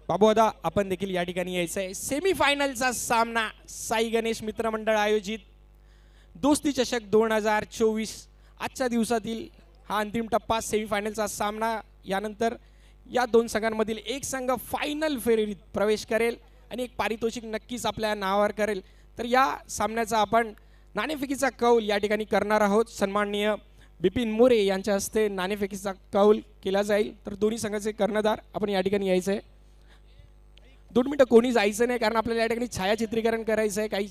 बाबूदा आपण देखील या ठिकाणी यायचं आहे। सेमीफायनलचा सामना साई गणेश मित्रमंडळ आयोजित दोस्ती चषक 2024 आजच्या दिवसातील हा अंतिम टप्पा सेमीफायनलचा सामना। यानंतर या दोन संघांमधील एक संघ फायनल फेरीत प्रवेश करेल आणि एक पारितोषिक नक्कीच आपल्या नावावर करेल। तर या सामन्याचा आपण नाणेफेकीचा कौल या ठिकाणी करणार आहोत। सन्माननीय बिपिन मोरे यांच्या हस्ते नाणेफेकीचा कौल केला जाईल। तर दोन्ही संघाचे कर्णधार आपण या ठिकाणी यायचं आहे। 2 मिनिटं कोणी जायचं नाही कारण आपल्याला या ठिकाणी छायाचित्रीकरण करायचं आहे। काही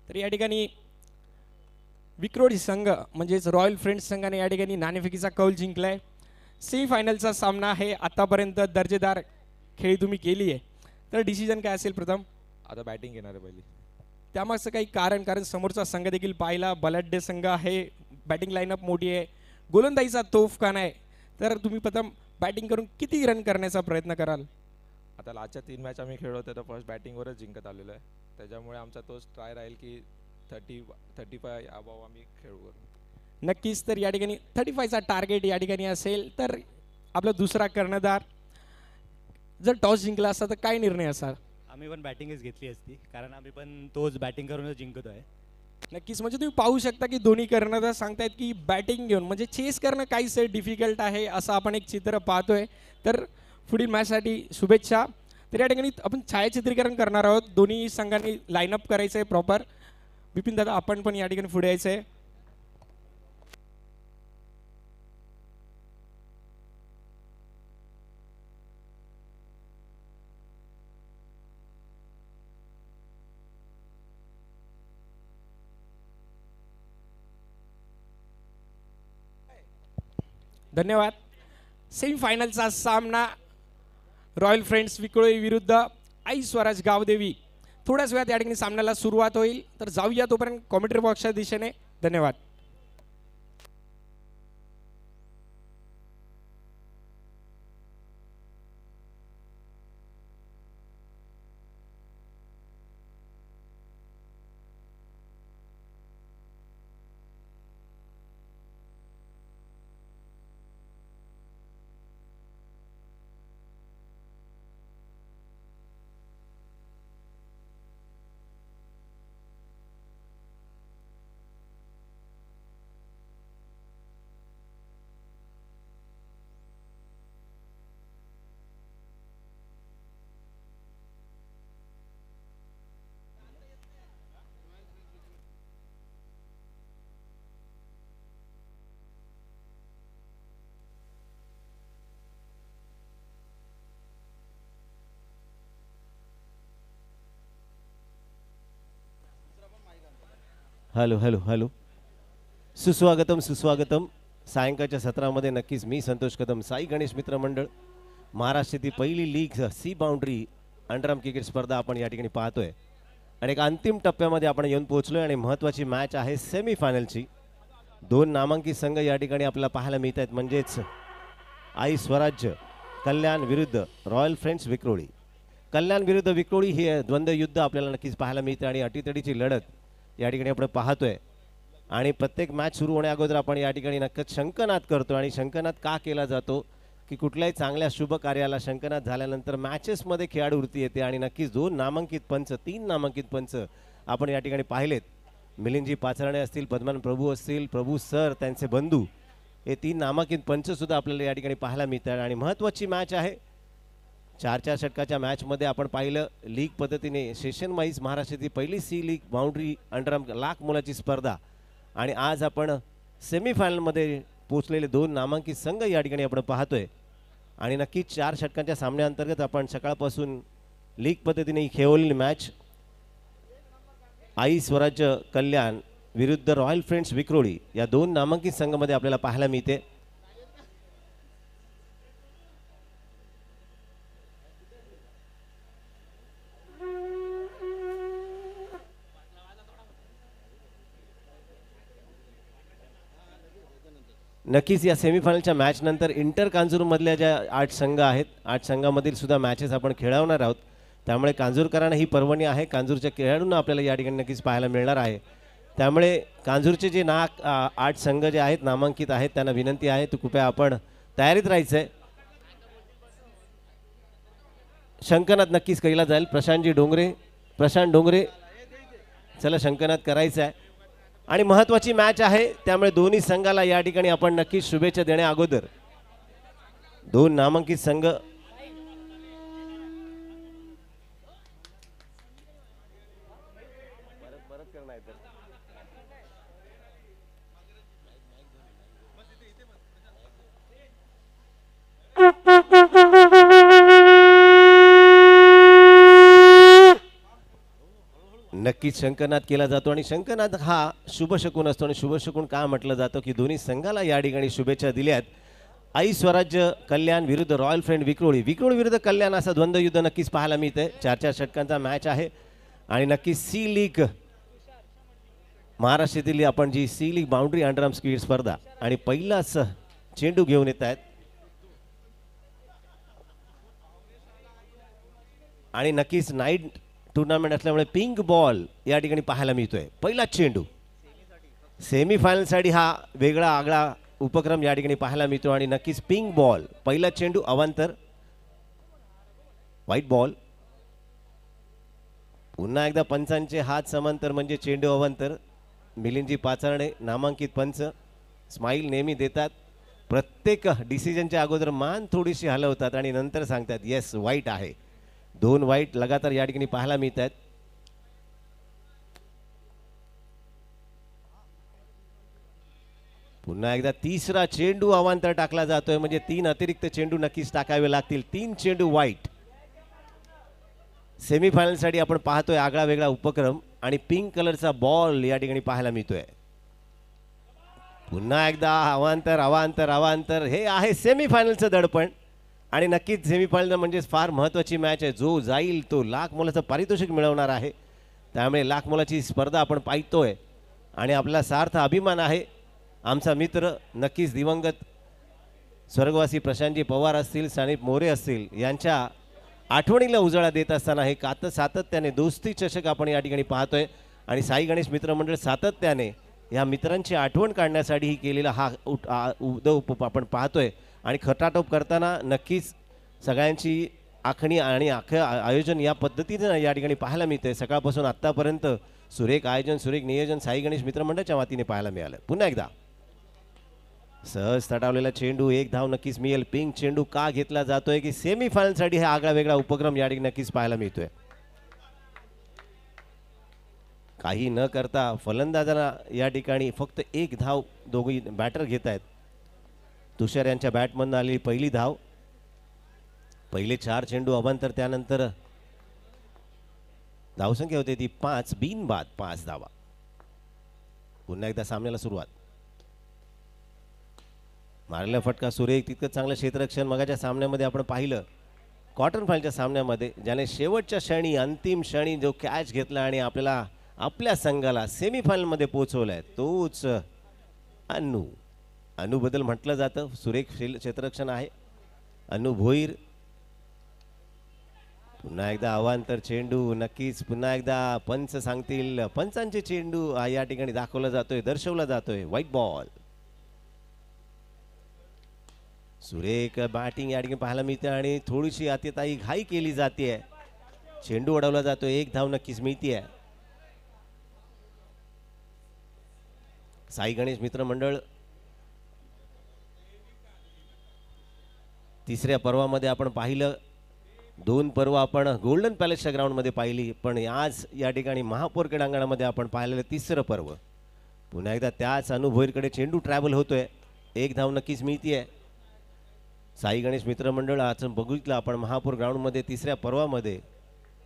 तर या ठिकाणी विक्रोळी संघ म्हणजेच रॉयल फ्रेंड्स संघाने या ठिकाणी नाणेफेकीचा कौल जिंकलाय। सेमीफायनलचा सामना आहे। आतापर्यंत दर्जेदार खेळी तुम्ही केली आहे, तर डिसिजन काय असेल? प्रथम आता बॅटिंग येणार आहे पहिली। त्यामागचं काही कारण समोरचा संघ देखील पाहिला बलाढ्य संघ आहे, बॅटिंग लाईनअप मोठी आहे, गोलंदाजीचा तोफखाना आहे। तर तुम्ही प्रथम बॅटिंग करून किती रन करण्याचा प्रयत्न कराल? आता लास्टच्या 3 मॅच आम्ही खेळलो होतो तर फर्स्ट बॅटिंगवरच जिंकत आलेलो आहे, त्याच्यामुळे आमचा तोच ट्राय राहील की 35 अबाव आम्ही खेळू। नक्कीच। तर या ठिकाणी 35चा टार्गेट या ठिकाणी असेल। तर आपला दुसरा कर्णधार जर टॉस जिंकला असता तर काय निर्णय असा? आम्ही पण बॅटिंगच घेतली असती कारण आम्ही पण तोच बॅटिंग करूनच जिंकतोय। नक्कीच। म्हणजे तुम्ही पाहू शकता की दोन्ही कर्णधार सांगतायत की बॅटिंग घेऊन म्हणजे चेस करणं काहीच डिफिकल्ट आहे असं आपण एक चित्र पाहतोय। तर पुढील मॅचसाठी शुभेच्छा। तर या ठिकाणी आपण छायाचित्रीकरण करणार आहोत। दोन्ही संघांनी लाईनअप करायचं आहे प्रॉपर। बिपिन दादा आपण पण या ठिकाणी पुढे यायचं आहे। धन्यवाद। सेमीफायनलचा सामना रॉयल फ्रेंड्स विक्रोळी विरुद्ध आई स्वराज गावदेवी। थोड्याच वेळात या ठिकाणी सामन्याला सुरुवात होईल, तर जाऊया तोपर्यंत कॉमेंट्री बॉक्सच्या दिशेने। धन्यवाद। हॅलो हॅलो हॅलो, सुस्वागतम सुस्वागतम। सायंकाळच्या सत्रामध्ये नक्कीच मी संतोष कदम, साई गणेश मित्र मंडळ, महाराष्ट्रातील पहिली league C boundary underarm cricket स्पर्धा आपण या ठिकाणी पाहतोय आणि एक अंतिम टप्प्यामध्ये आपण येऊन पोहोचलोय आणि महत्त्वाची मॅच आहे सेमीफायनलची। 2 नामांकित संघ या ठिकाणी आपल्याला पाहायला मिळत आहेत, म्हणजेच आई स्वराज्य कल्याण विरुद्ध रॉयल फ्रेंड्स विक्रोळी। कल्याण विरुद्ध विक्रोळी हे द्वंद्व युद्ध आपल्याला नक्कीच पाहायला मिळते आणि अटीतडीची लढत या ठिकाणी आपण पाहतोय। आणि प्रत्येक मॅच सुरू होण्या अगोदर आपण या ठिकाणी नक्कीच शंखनाद करतो। आणि शंखनाद का केला जातो की कुठल्याही चांगल्या शुभ कार्याला शंखनाद झाल्यानंतर मॅचेसमध्ये खेळाडूवृत्ती येते आणि नक्कीच 2 नामांकित पंच 3 नामांकित पंच आपण या ठिकाणी पाहिलेत। मिलिंदजी पाचरणे असतील, पद्मन प्रभू असतील, प्रभू सर त्यांचे बंधू, हे 3 नामांकित पंच सुद्धा आपल्याला या ठिकाणी पाहायला मिळतात। आणि महत्त्वाची मॅच आहे। 4-4 षटकाच्या मॅचमध्ये आपण पाहिलं लीग पद्धतीने सेशन वाईज महाराष्ट्राची पहिली C league boundary underarm lakh मोलाची स्पर्धा आणि आज आपण सेमीफायनलमध्ये पोहोचलेले 2 नामांकित संघ या ठिकाणी आपण पाहतोय। आणि नक्कीच 4 षटकांच्या सामन्याअंतर्गत आपण सकाळपासून लीग पद्धतीने खेळवलेली मॅच आई स्वराज्य कल्याण विरुद्ध रॉयल फ्रेंड्स विक्रोळी या 2 नामांकित संघामध्ये आपल्याला पाहायला मिळते। नक्कीच या सेमीफायनलच्या मॅच नंतर इंटर कांजूरमधल्या ज्या 8 संघ आहेत 8 संघामधील सुद्धा मॅचेस आपण खेळवणार आहोत. त्यामुळे कांजूरकरांना ही पर्वणी आहे. कांजूरच्या खेळाडूंना आपल्याला या ठिकाणी नक्कीच पाहायला मिळणार आहे. त्यामुळे कांजूरचे जे 8 संघ जे आहेत नामांकित आहेत त्यांना विनंती आहे तू कृपया आपण तयारीत राहायचं आहे. शंकनाद नक्कीच केला जाईल. प्रशांत डोंगरे चला शंकनाद करायचं आहे आणि महत्त्वाची मॅच आहे. त्यामुळे दोन्ही संघाला या ठिकाणी आपण नक्कीच शुभेच्छा देण्या अगोदर 2 नामांकित संघ नक्कीच शंकनाद केला जातो आणि शंकनाद हा शुभ शकून असतो. आणि शुभ शकून का म्हटलं जातं की दोन्ही संघाला या ठिकाणी शुभेच्छा दिल्यात. आई स्वराज्य कल्याण विरुद्ध रॉयल फ्रेंड विक्रोळी विरुद्ध कल्याण असा द्वंद्वयुद्ध नक्कीच पाहायला मिळते. 4-4 षटकांचा मॅच आहे आणि नक्कीच सी लीग महाराष्ट्रातील आपण G C league boundary underarm speed स्पर्धा आणि पहिलाच चेंडू घेऊन येत आहेत आणि नक्कीच नाईट टुर्नामेंट असल्यामुळे पिंक बॉल या ठिकाणी पाहायला मिळतोय. पहिला चेंडू सेमीफायनलसाठी हा वेगळा आगळा उपक्रम या ठिकाणी पाहायला मिळतो आणि नक्कीच पिंक बॉल पहिला चेंडू अवांतर व्हाईट बॉल. पुन्हा एकदा पंचांचे हात समांतर म्हणजे चेंडू अवांतर. मिलिंदजी पाचारणे नामांकित पंच स्माईल नेहमी देतात. प्रत्येक डिसिजनच्या अगोदर मान थोडीशी हलवतात आणि नंतर सांगतात येस वाईट आहे. 2 वाईट लगातार या ठिकाणी पाहायला मिळत आहेत. पुन्हा एकदा तिसरा चेंडू अवांतर टाकला जातोय म्हणजे 3 अतिरिक्त चेंडू नक्कीच टाकावे लागतील. 3 चेंडू वाईट. सेमीफायनलसाठी आपण पाहतोय आगळा वेगळा उपक्रम आणि पिंक कलरचा बॉल या ठिकाणी पाहायला मिळतोय. पुन्हा एकदा अवांतर हे आहे सेमीफायनलचं दडपण आणि नक्कीच सेमीफायनल म्हणजे फार महत्त्वाची मॅच आहे. जो जाईल तो लाख मोलाचं पारितोषिक मिळवणार आहे. त्यामुळे लाख मोलाची स्पर्धा आपण पाहतोय आणि आपला सार्थ अभिमान आहे. आमचा मित्र नक्कीच दिवंगत स्वर्गवासी प्रशांतजी पवार असतील सानिप मोरे असतील यांच्या आठवणीला उजाळा देत असताना हे सातत्याने दोस्ती चषक आपण या ठिकाणी पाहतोय आणि साई गणेश मित्रमंडळ सातत्याने या मित्रांची आठवण काढण्यासाठी ही केलेला हा उप आपण पाहतोय आणि खटाटोप करताना नक्कीच सगळ्यांची आखणी आणि आयोजन या पद्धतीने या ठिकाणी पाहायला मिळते. सकाळपासून आत्तापर्यंत सुरेख आयोजन सुरेख नियोजन साई गणेश मित्रमंडळाच्या वतीने पाहायला मिळालं. पुन्हा एकदा सहज तटावलेला चेंडू 1 धाव नक्कीच मिळेल. पिंक चेंडू का घेतला जातोय की सेमीफायनलसाठी हा आगळा वेगळा उपक्रम या ठिकाणी नक्कीच पाहायला मिळतोय. काही न करता फलंदाजांना या ठिकाणी फक्त 1 धाव दोघी बॅटर घेत आहेत. तुषार यांच्या बॅटमधून आलेली पहिली धाव. पहिले 4 चेंडू अवांतर त्यानंतर धावसंख्या होती ती 5 बिनबाद 5 धावा. पुन्हा एकदा सामन्याला सुरुवात. मारलेला फटका सुरेख तितकं चांगलं क्षेत्ररक्षण मगाच्या सामन्यामध्ये आपण पाहिलं. क्वार्टर फायनलच्या सामन्यामध्ये ज्याने शेवटच्या क्षणी अंतिम क्षणी जो कॅच घेतला आणि आपल्याला आपल्या संघाला सेमीफायनलमध्ये पोहोचवलाय तोच अनु बद्दल म्हटलं जातं. सुरेख क्षेत्ररक्षण आहे अनु भोईर. पुन्हा एकदा अवांतर चेंडू नक्कीच पुन्हा एकदा पंच सांगतील. पंचांचे चेंडू या ठिकाणी दाखवला जातोय दर्शवला जातोय. White ball. सुरेख बॅटिंग या ठिकाणी पाहायला मिळते आणि थोडीशी अतिताई घाई केली जाते. चेंडू उडवला जातोय. 1 धाव नक्कीच मिळते. साई गणेश मित्रमंडळ तिसऱ्या पर्वामध्ये आपण पाहिलं. 2 पर्व आपण गोल्डन पॅलेसच्या ग्राउंडमध्ये पाहिली पण आज या ठिकाणी महापौर क्रीडांगणामध्ये आपण पाहिलेलं 3रं पर्व. पुन्हा एकदा त्याच अनुभवईकडे चेंडू ट्रॅव्हल होतोय. 1 धाव नक्कीच मिळतीये. साई गणेश मित्रमंडळ आज बघितलं आपण महापौर ग्राउंडमध्ये 3ऱ्या पर्वामध्ये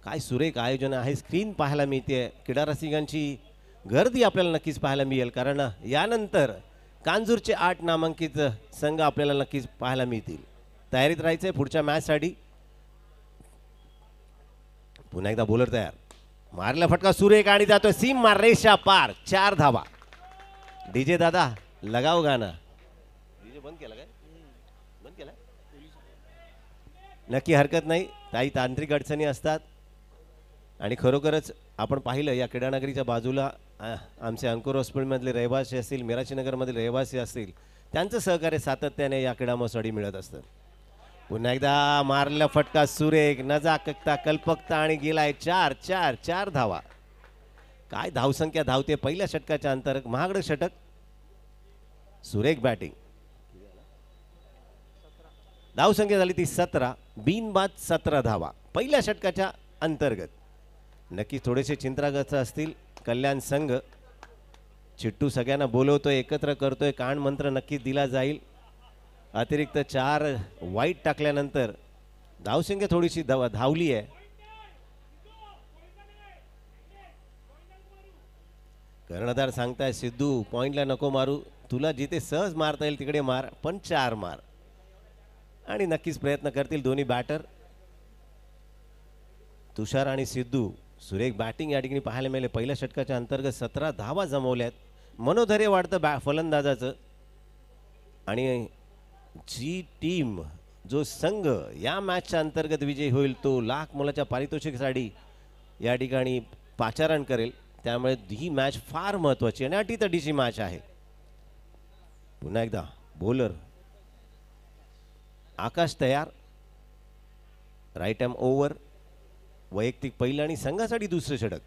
काय सुरेख आयोजन आहे. स्क्रीन पाहायला मिळते. क्रीडा रसिकांची गर्दी आपल्याला नक्कीच पाहायला मिळेल कारण यानंतर कांजूरचे 8 नामांकित संघ आपल्याला नक्कीच पाहायला मिळतील. तयारीत राहायचंय पुढच्या मॅचसाठी. पुन्हा एकदा बॉलर तयार. मारला फटका सुरेख आणि जातोय सीमा रेषा पार. 4 धावा. डीजे दादा लगाव गाणं. बंद केला काय बंद केला नक्की हरकत नाही काही तांत्रिक अडचणी असतात आणि खरोखरच आपण पाहिलं या क्रीडानगरीच्या बाजूला आमचे अंकुर हॉस्पिटलमधले रहिवासी असतील मिराशीनगरमधील रहिवासी असतील त्यांचं सहकार्य सातत्याने या क्रीडा महोत्सवासाठी मिळत असतं पुन्हा एकदा मारलेला फटका सुरेख नजाकता कल्पकता आणि गेलाय 4 धावा काय धावसंख्या धावते पहिल्या षटकाच्या अंतर्गत महागडं षटक सुरेख बॅटिंग धावसंख्या झाली ती 17 बिनबाद 17 धावा पहिल्या षटकाच्या अंतर्गत नक्कीच थोडेसे चिंताग्रस्त असतील कल्याण संघ चिट्टू सगळ्यांना बोलवतोय एकत्र करतोय कान मंत्र नक्कीच दिला जाईल अतिरिक्त 4 वाईट टाकल्यानंतर धावसंख्या थोडीशी धावली आहे कर्णधार सांगताय सिद्धू पॉइंटला नको मारू तुला जिथे सहज मारता येईल तिकडे मार पण 4 मार आणि नक्कीच प्रयत्न करतील दोन्ही बॅटर तुषार आणि सिद्धू सुरेख बॅटिंग या ठिकाणी पाहायला मिळाले पहिल्या षटकाच्या अंतर्गत 17 धावा जमवल्यात मनोधैर्य वाढतं फलंदाजाचं आणि जी टीम जो संघ या मॅचच्या अंतर्गत विजयी होईल तो लाख मोलाच्या पारितोषिकासाठी या ठिकाणी पाचारण करेल त्यामुळे ही मॅच फार महत्त्वाची आणि अटीतटीची मॅच आहे पुन्हा एकदा बॉलर आकाश तयार राईट हँड ओव्हर वैयक्तिक पहिलं आणि संघासाठी दुसरं षटक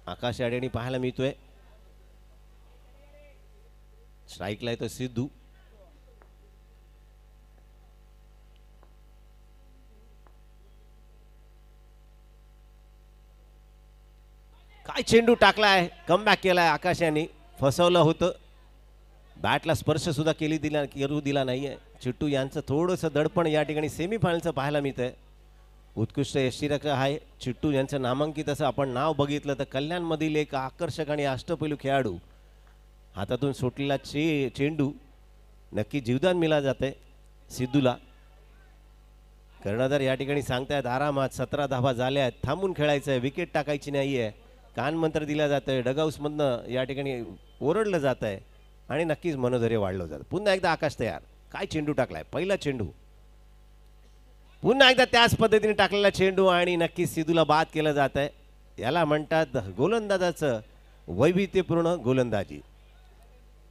आकाश याडीने पाहायला मिळतोय स्ट्राईकला येतो सिद्धू काय चेंडू टाकलाय कमबॅक केलाय आकाश यांनी फसवलं होतं बॅटला स्पर्श सुद्धा करू दिला नाहीये चिट्टू यांचं थोडंसं दडपण या ठिकाणी सेमीफायनलचं पाहायला मिळतंय उत्कृष्ट यष्टिरक्षक आहे चिट्टू यांचं नामांकित असं आपण नाव बघितलं तर कल्याणमधील एक आकर्षक आणि अष्टपैलू खेळाडू हातातून सुटलेला चेंडू नक्की जीवदान मिळालं जाते सिद्धूला कर्णधार या ठिकाणी सांगतायत आरामात 17 धावा झाल्या आहेत थांबून खेळायचं आहे विकेट टाकायची नाही आहे कानमंत्र दिला जातं आहे डगआउट्समधनं या ठिकाणी ओरडलं जात आहे आणि नक्कीच मनोधैर्य वाढलं जातं पुन्हा एकदा आकाश तयार काय चेंडू टाकलाय पहिला चेंडू पुन्हा एकदा त्याच पद्धतीने टाकलेला चेंडू आणि नक्कीच सिद्धूला बाद केलं जात आहे याला म्हणतात गोलंदाजाचं वैविध्यपूर्ण गोलंदाजी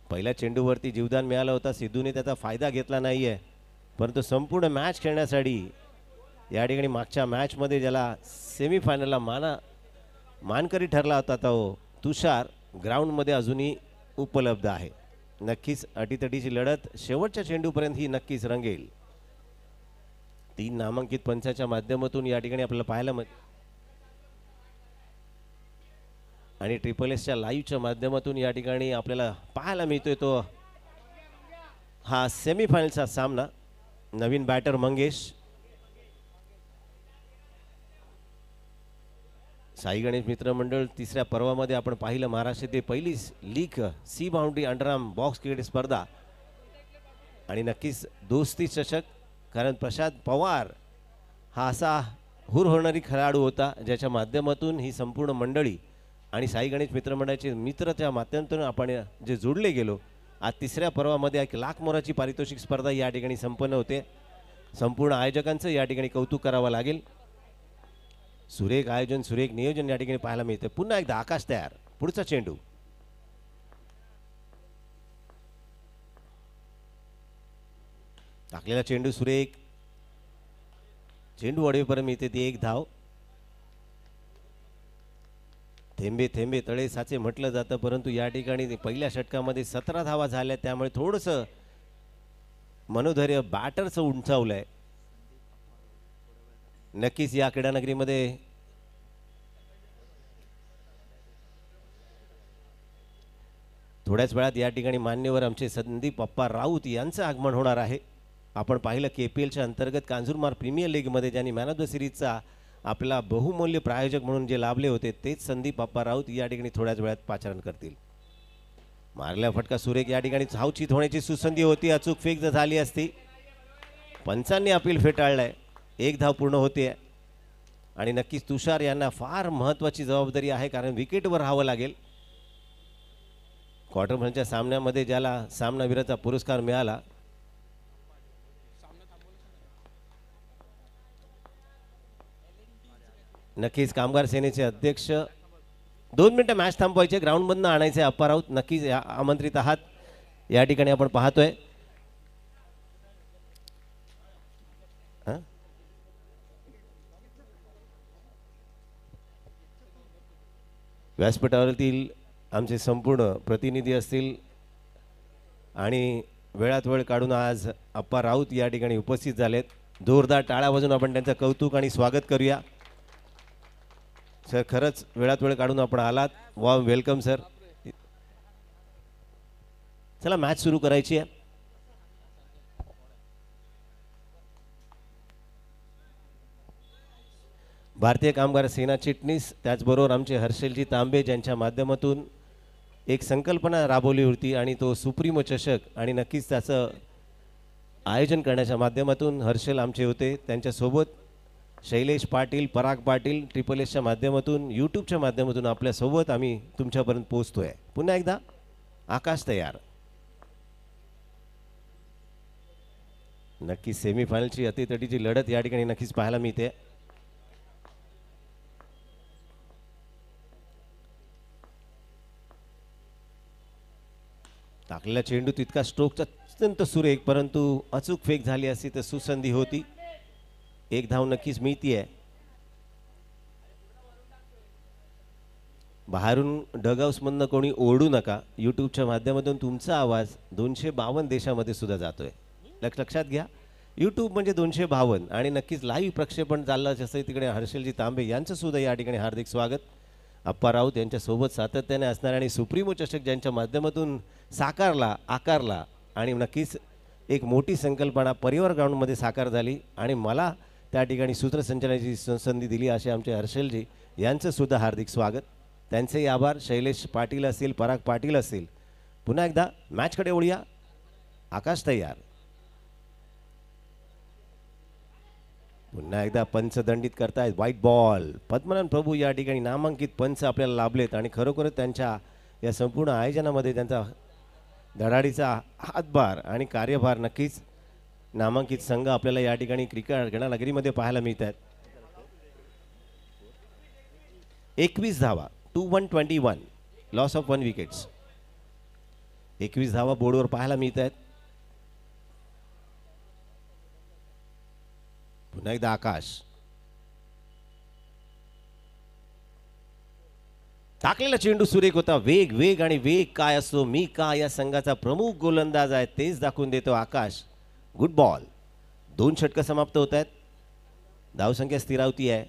पहिल्या चेंडूवरती जीवदान मिळालं होतं सिद्धूने त्याचा फायदा घेतला नाही आहे परंतु संपूर्ण मॅच खेळण्यासाठी या ठिकाणी मागच्या मॅचमध्ये ज्याला सेमीफायनलला मानकरी ठरला होता तो तुषार ग्राउंडमध्ये अजूनही उपलब्ध आहे नक्कीच अटीतटीची लढत शेवटच्या चेंडूपर्यंत ही नक्कीच रंगेल 3 नामांकित पंचाच्या माध्यमातून या ठिकाणी आपल्याला पाहायला आणि ट्रिपल एसच्या लाईव्हच्या माध्यमातून या ठिकाणी आपल्याला पाहायला मिळतोय तो हा सेमीफायनलचा सामना नवीन बॅटर मंगेश साई गणेश मित्रमंडळ तिसऱ्या पर्वामध्ये आपण पाहिलं महाराष्ट्रातील पहिली league C boundary underarm box cricket स्पर्धा आणि नक्कीच दोस्ती चषक कारण प्रशांत पवार हा असा हुरहुरणारी खेळाडू होता ज्याच्या माध्यमातून ही संपूर्ण मंडळी आणि साई गणेश मित्रमंडळाचे मित्रच्या माध्यमातून आपण जे जोडले गेलो आज तिसऱ्या पर्वामध्ये 1 लाख मोलाची पारितोषिक स्पर्धा या ठिकाणी संपन्न होते संपूर्ण आयोजकांचं या ठिकाणी कौतुक करावं लागेल सुरेख आयोजन सुरेख नियोजन या ठिकाणी पाहायला मिळते पुन्हा एकदा आकाश तयार पुढचा चेंडू टाकलेला चेंडू सुरेख चेंडू अडवेपर्यंत मिळते ती 1 धाव थेंबे थेंबे तळे साचे म्हटलं जातं परंतु या ठिकाणी पहिल्या षटकामध्ये 17 धावा झाल्या त्यामुळे थोडंसं मनोधैर्य बॅटरचं उंचावलंय नक्कीच या क्रीडानगरीमध्ये थोड्याच वेळात या ठिकाणी मान्यवर आमचे संदीप अप्पा राऊत यांचं आगमन होणार आहे आपण पाहिलं KPLच्या अंतर्गत कांजूरमार्ग प्रीमियर लीगमध्ये ज्यांनी मॅन ऑफ द सिरीजचा आपला बहुमूल्य प्रायोजक म्हणून जे लाभले होते तेच संदीप अप्पा राऊत या ठिकाणी थोड्याच वेळात पाचारण करतील मारल्या फटका सुरेख या ठिकाणी धावचित होण्याची सुसंधी होती अचूक फेक जर झाली असती पंचांनी अपील फेटाळलंय 1 धाव पूर्ण होते आणि नक्कीच तुषार यांना फार महत्त्वाची जबाबदारी आहे कारण विकेटवर राहावं लागेल क्वार्टर फायनलच्या सामन्यामध्ये ज्याला सामनावीराचा पुरस्कार मिळाला नक्कीच कामगार सेनेचे अध्यक्ष 2 मिनिटं मॅच थांबवायचे, ग्राउंडमधनं आणायचे अप्पा राऊत. नक्कीच आमंत्रित आहात या ठिकाणी आपण पाहतोय. व्यासपीठावरील आमचे संपूर्ण प्रतिनिधी असतील आणि वेळात वेळ काढून आज अप्पा राऊत या ठिकाणी उपस्थित झालेत. जोरदार टाळ्या वाजून आपण त्यांचं कौतुक आणि स्वागत करूया. सर खरंच वेळात वेळ काढून आपण आलात, वॉर्म वेलकम सर. चला मॅच सुरू करायची आहे. भारतीय कामगार सेना चिटणीस त्याचबरोबर आमचे हर्षलजी तांबे ज्यांच्या माध्यमातून एक संकल्पना राबवली होती आणि तो सुप्रीमो चषक आणि नक्कीच त्याचं आयोजन करण्याच्या माध्यमातून हर्षल आमचे होते. त्यांच्यासोबत शैलेश पाटील, पराग पाटील ट्रिपल एसच्या माध्यमातून यूट्यूबच्या माध्यमातून आपल्यासोबत आम्ही तुमच्यापर्यंत पोहोचतोय. पुन्हा एकदा आकाश तयार. नक्कीच सेमीफायनलची अतितटीची लढत या ठिकाणी नक्कीच पाहायला मिळते. टाकलेला चेंडू तितका स्ट्रोकचा अत्यंत सुरेख, परंतु अचूक फेक झाली असती तर सुसंधी होती. एक धाव नक्कीच मिळतीये. बाहेरून डगआउट्समधनं कोणी ओरडू नका. यूट्यूबच्या माध्यमातून तुमचा आवाज 252 देशामध्ये सुद्धा जातोय. लक्षात घ्या, यूट्यूब म्हणजे 252 आणि नक्कीच लाईव्ह प्रक्षेपण चाललं असं तिकडे हर्षलजी तांबे यांचं सुद्धा या ठिकाणी हार्दिक स्वागत. अप्पा राऊत यांच्यासोबत सातत्याने असणार आणि सुप्रीमो चषक ज्यांच्या माध्यमातून साकारला, आकारला आणि नक्कीच एक मोठी संकल्पना परिवार ग्राउंडमध्ये साकार झाली आणि मला त्या ठिकाणी सूत्रसंचालनाची संधी दिली असे आमचे हर्षलजी यांचं सुद्धा हार्दिक स्वागत. त्यांचेही आभार. शैलेश पाटील असतील, पराग पाटील असतील. पुन्हा एकदा मॅचकडे वळूया. आकाश तयार. पुन्हा एकदा पंच दंडित करतायत. White ball. पद्मनाभ प्रभू या ठिकाणी नामांकित पंच आपल्याला लाभलेत आणि खरोखरच त्यांच्या या संपूर्ण आयोजनामध्ये त्यांचा धडाडीचा हातभार आणि कार्यभार नक्कीच नामांकित संघ आपल्याला या ठिकाणी क्रिकेट गणानगरीमध्ये पाहायला मिळतात. 21 धावा, 2-1-21, लॉस ऑफ 1 विकेट्स. 21 धावा बोर्डवर पाहायला मिळत आहेत. पुन्हा एकदा आकाश. टाकलेला चेंडू सुरेख होता. वेग वेग आणि वेग काय असतो, मी का या संघाचा प्रमुख गोलंदाज आहे तेच दाखवून देतो आकाश. Good ball. 2 षटकं समाप्त होत आहेत. धावसंख्या स्थिरावती आहे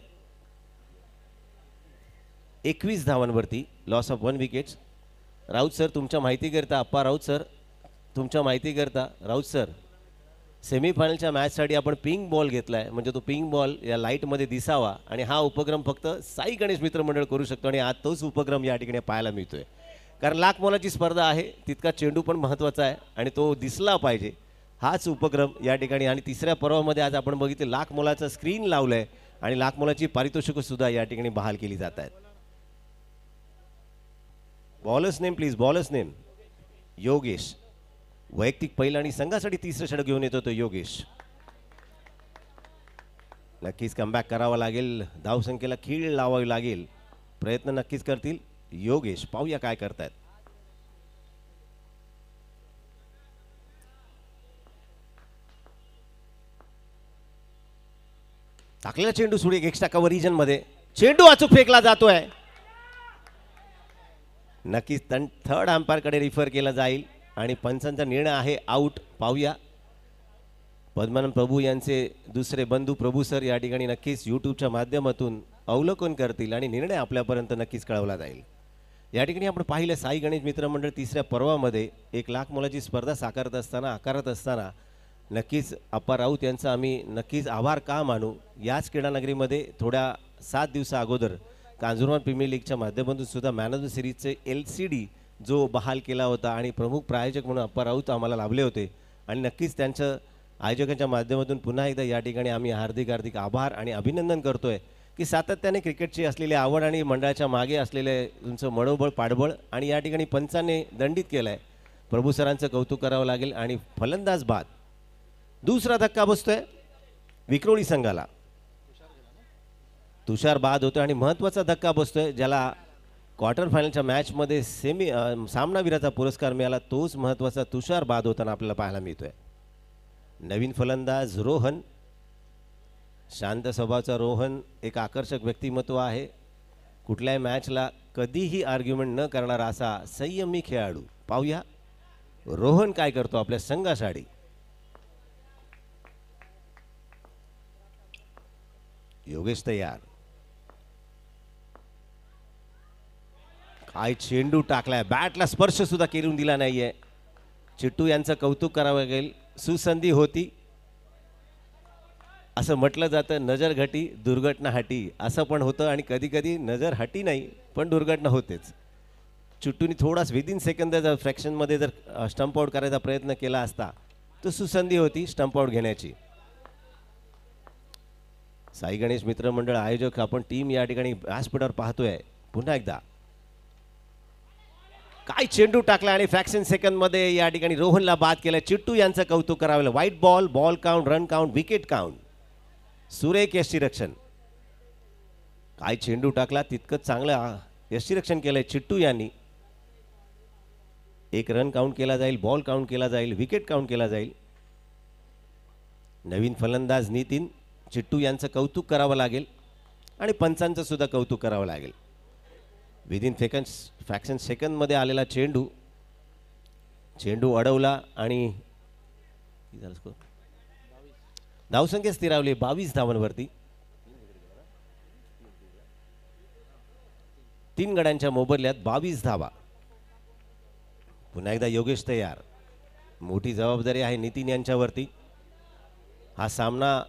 21 धावांवरती, loss of 1 wickets. Raut sir तुमच्या माहितीकरता, अप्पा राऊत सर तुमच्या माहितीकरता, राऊत सर सेमीफायनलच्या मॅचसाठी आपण पिंक बॉल घेतलाय, म्हणजे तो पिंक बॉल या लाईटमध्ये दिसावा आणि हा उपक्रम फक्त साई गणेश मित्र मंडळ करू शकतो आणि आज तोच उपक्रम या ठिकाणी पाहायला मिळतोय. कारण लाख मोलाची स्पर्धा आहे, तितका चेंडू पण महत्त्वाचा आहे आणि तो दिसला पाहिजे. हाच उपक्रम या ठिकाणी आणि तिसऱ्या पर्वामध्ये आज आपण बघितले लाख मोलाचं स्क्रीन लावलंय आणि लाख मोलाची पारितोषिकं सुद्धा या ठिकाणी बहाल केली जात आहेत. Bowlers name please, bowlers name. Yogesh वैयक्तिक पहिला आणि संघासाठी तिसरं षटक घेऊन येतो तो योगेश. नक्कीच कमबॅक करावा लागेल, धावसंख्येला खीळ लावावी लागेल, प्रयत्न नक्कीच करतील योगेश. पाहूया काय करतायत. टाकलेला चेंडू सुरू एक एक्स्ट्रा कव्हर रिजन मध्ये, चेंडू अचूक फेकला जातोय. नक्कीच थर्ड अंपायर कडे रिफर केला जाईल आणि पंचांचा निर्णय आहे आउट. पाहूया पद्मनाभ प्रभू यांचे दुसरे बंधू प्रभू सर या ठिकाणी नक्कीच यूट्यूबच्या माध्यमातून अवलोकन करतील आणि निर्णय आपल्यापर्यंत नक्कीच कळवला जाईल. या ठिकाणी आपण पाहिलं साई गणेश मित्र मंडळ तिसऱ्या पर्वामध्ये 1 लाख मोलाची स्पर्धा आकारत असताना नक्कीच अप्पा राऊत यांचा आम्ही नक्कीच आभार का मानू. याच क्रीडानगरीमध्ये थोड्या 7 दिवसा अगोदर कांजूरमार्ग प्रीमियर लीगच्या माध्यमातून सुद्धा मॅन ऑफ द सिरीजचे LCD जो बहाल केला होता आणि प्रमुख प्रायोजक म्हणून अप्पा राऊत आम्हाला लाभले होते आणि नक्कीच त्यांचं आयोजकांच्या माध्यमातून पुन्हा एकदा या ठिकाणी आम्ही हार्दिक आभार आणि अभिनंदन करतोय की सातत्याने क्रिकेटची असलेली आवड आणि मंडळाच्या मागे असलेले तुमचं मनोबळ पाठबळ आणि या ठिकाणी पंचाने दंडित केलं आहे. प्रभू सरांचं कौतुक करावं लागेल. आणि फलंदाज बाद. दुसरा धक्का बसतोय विक्रोळी संघाला. तुषार बाद होतोय आणि महत्त्वाचा धक्का बसतोय ज्याला क्वार्टर फायनलच्या मॅचमध्ये सामनावीराचा पुरस्कार मिळाला. तोच महत्त्वाचा तुषार बाद होताना आपल्याला पाहायला मिळतोय. नवीन फलंदाज रोहन. शांत स्वभावाचा रोहन एक आकर्षक व्यक्तिमत्व आहे. कुठल्याही मॅचला कधीही आर्ग्युमेंट न करणारा असा संयमी खेळाडू. पाहूया रोहन काय करतो आपल्या संघासाठी. योगेश तयार. काय चेंडू टाकलाय. बॅटला स्पर्श सुद्धा करून दिला नाहीये. चिट्टू यांचं कौतुक करावं लागेल. सुसंधी होती असं म्हटलं जातं. नजर घटी दुर्घटना हटी असं पण होतं आणि कधी कधी नजर हटी नाही पण दुर्घटना होतेच. चिट्टूने थोडाच विदिन सेकंद जर फ्रॅक्शनमध्ये जर स्टंप आउट करायचा प्रयत्न केला असता तर सुसंधी होती स्टंप आउट घेण्याची. साई गणेश मित्रमंडळ आयोजक आपण टीम या ठिकाणी व्यासपीठावर पाहतोय. पुन्हा एकदा काय चेंडू टाकला आणि फ्रॅक्शन सेकंड मध्ये या ठिकाणी रोहनला बाद केलं. चिट्टू यांचं कौतुक करावं. White ball, ball count, run count, wicket count. सुरेख यष्टीरक्षण. काय चेंडू टाकला तितकंच चांगलं यष्टीरक्षण केलंय चिट्टू यांनी. एक रन काउंट केला जाईल, बॉल काउंट केला जाईल, विकेट काउंट केला जाईल. नवीन फलंदाज नितीन. चिट्टू यांचं कौतुक करावं लागेल आणि पंचांचं सुद्धा कौतुक करावं लागेल. विदिन फ्रॅक्शन सेकंदमध्ये आलेला चेंडू. चेंडू अडवला आणि धावसंख्या स्थिरावली 22 धावांवरती. 3 गड्यांच्या मोबदल्यात 22 धावा. पुन्हा एकदा योगेश तयार. मोठी जबाबदारी आहे नितीन यांच्यावरती. हा सामना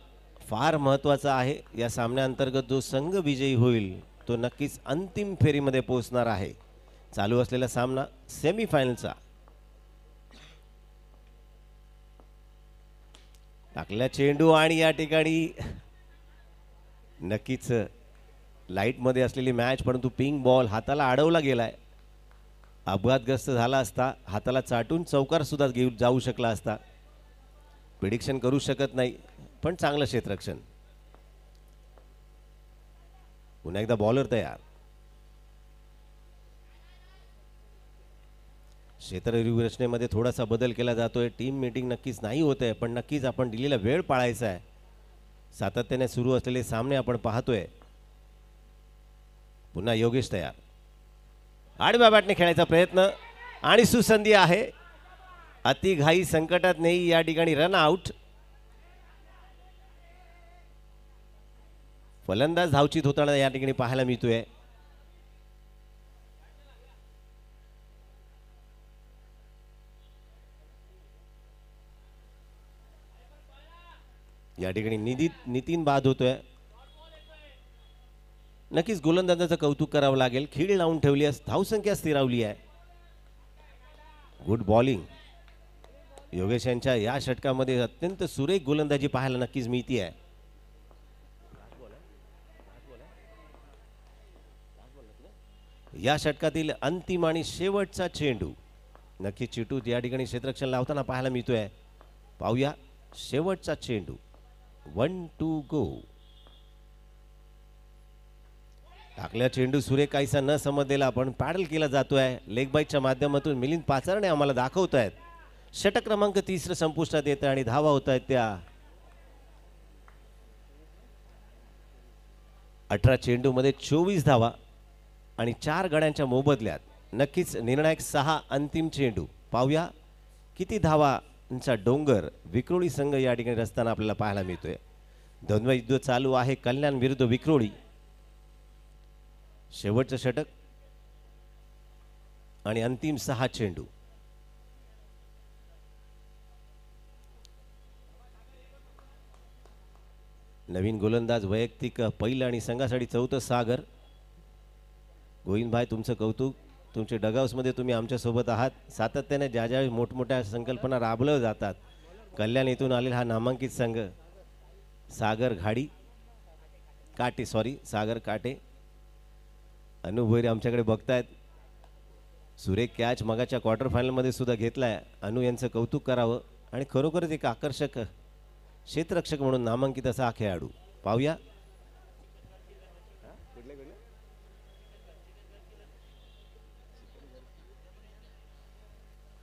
फार महत्त्वाचा आहे. या सामन्याअंतर्गत जो संघ विजयी होईल तो नक्कीच अंतिम फेरीमध्ये पोहोचणार आहे. चालू असलेला सामना सेमीफायनलचा. टाकला चेंडू आणि या ठिकाणी नक्कीच लाईटमध्ये असलेली मॅच परंतु पिंक बॉल हाताला अडवला गेलाय. अपघातग्रस्त झाला असता हाताला चाटून चौकार सुद्धा घेऊन जाऊ शकला असता. प्रिडिक्शन करू शकत नाही पण चांगलं क्षेत्ररक्षण. पुन्हा एकदा बॉलर तयार. क्षेत्ररचनेमध्ये थोडासा बदल केला जातोय. टीम मीटिंग नक्कीच नाही होत आहे पण नक्कीच आपण दिलेला वेळ पाळायचा आहे. सातत्याने सुरू असलेले सामने आपण पाहतोय. पुन्हा योगेश तयार. आडव्या बॅटने खेळायचा प्रयत्न आणि सुसंधी आहे. अति घाई संकटात नाही. या ठिकाणी रन आउट. फलंदाज धावचित होताना या ठिकाणी पाहायला मिळतोय. या ठिकाणी नितीन बाद होतोय. नक्कीच गोलंदाजाचं कौतुक करावं लागेल. खीळ लावून ठेवली आहे. धावसंख्या स्थिरावली आहे. Good bowling. योगेश यांच्या या षटकामध्ये अत्यंत सुरेख गोलंदाजी पाहायला नक्कीच मिळते आहे. या षटकातील अंतिम आणि शेवटचा चेंडू. नक्की चिट्टू या ठिकाणी क्षेत्ररक्षण लावताना पाहायला मिळतोय. पाहूया शेवटचा चेंडू. 1-2 गो. टाकल्या चेंडू सुरेख काहीसा न समजलेला पण पॅडल केला जातोय. लेग बाईटच्या माध्यमातून मिलिंद पाचारणे आम्हाला दाखवत आहेत. षटक क्रमांक 3 संपुष्टात येतं आणि धावा होत आहेत त्या 18 चेंडूमध्ये 24 धावा आणि 4 गड्यांच्या मोबदल्यात. नक्कीच निर्णायक 6 अंतिम चेंडू. पाहूया किती धावांचा डोंगर विक्रोळी संघ या ठिकाणी रचताना आपल्याला पाहायला मिळतोय. द्वंद्वयुद्ध चालू आहे कल्याण विरुद्ध विक्रोळी. शेवटचं षटक आणि अंतिम 6 चेंडू. नवीन गोलंदाज वैयक्तिक पहिलं आणि संघासाठी 4थं सागर. गोविंदभाई तुमचं कौतुक. तुमचे डगआउट्समध्ये तुम्ही आमच्यासोबत आहात. सातत्याने ज्या ज्या मोठमोठ्या संकल्पना राबवल्या जातात कल्याण येथून आलेला हा नामांकित संघ. सागर घाडी काटे, सॉरी सागर काटे. अनु भोईर आमच्याकडे बघतायत. सुरेख कॅच मगाच्या क्वार्टर फायनलमध्ये सुद्धा घेतलाय. अनु यांचं कौतुक करावं. आणि खरोखरच एक आकर्षक क्षेत्ररक्षक म्हणून नामांकित असा हा खेळाडू. पाहूया.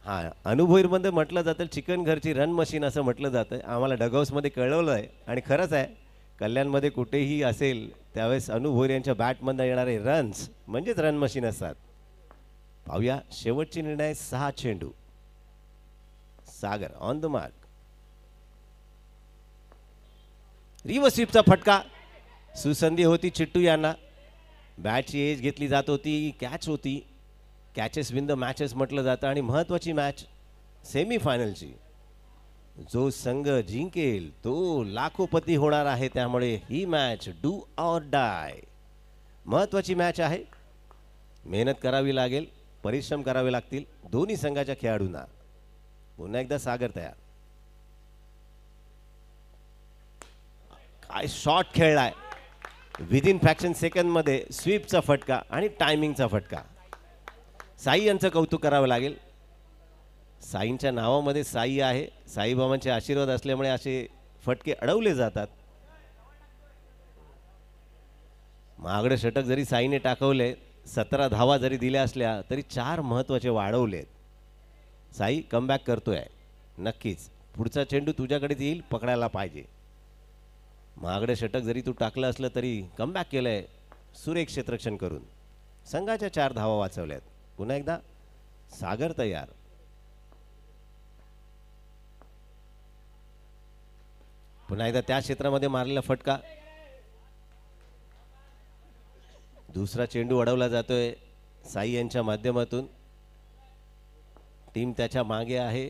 हा, अनुभोईरमध्ये म्हटलं जातं चिकन घरची रन मशीन असं म्हटलं जातं. आम्हाला डगहाऊसमध्ये कळवलं आहे आणि खरंच आहे. कल्याणमध्ये कुठेही असेल त्यावेळेस अनुभोईर यांच्या बॅटमधून येणारे रन्स म्हणजेच रन मशीन असतात. पाहूया शेवटची निर्णय. 6 चेंडू. सागर ऑन द मार्क. रिव्हर्स स्वीपचा फटका. सुसंधी होती चिट्टू यांना. बॅटची एज घेतली जात होती. कॅच होती. कॅचेस विन द मॅचेस म्हटलं जातं आणि महत्त्वाची मॅच सेमीफायनलची. जो संघ जिंकेल तो लाखोपती होणार आहे. त्यामुळे ही मॅच डू ऑर डाय. महत्त्वाची मॅच आहे. मेहनत करावी लागेल. परिश्रम करावे लागतील दोन्ही संघाच्या खेळाडूंना. पुन्हा एकदा सागर तयार. काय शॉट खेळलाय. विदिन फ्रॅक्शन सेकंदमध्ये स्वीपचा फटका आणि टायमिंगचा फटका. साई यांचं कौतुक करावं लागेल. साईंच्या नावामध्ये साई आहे. साईबाबांचे आशीर्वाद असल्यामुळे असे फटके अडवले जातात. महागडे षटक जरी साईने टाकवले, 17 धावा जरी दिल्या असल्या तरी 4 महत्त्वाचे वाढवलेत. साई कमबॅक करतोय नक्कीच. पुढचा चेंडू तुझ्याकडेच येईल, पकडायला पाहिजे. महागडे षटक जरी तू टाकलं असलं तरी कमबॅक केलंय सुरेख क्षेत्ररक्षण करून. संघाच्या 4 धावा वाचवल्यात. पुन्हा एकदा सागर तयार. पुन्हा एकदा त्या क्षेत्रामध्ये मारलेला फटका. दुसरा चेंडू अडवला जातोय साई यांच्या माध्यमातून. टीम त्याच्या मागे आहे.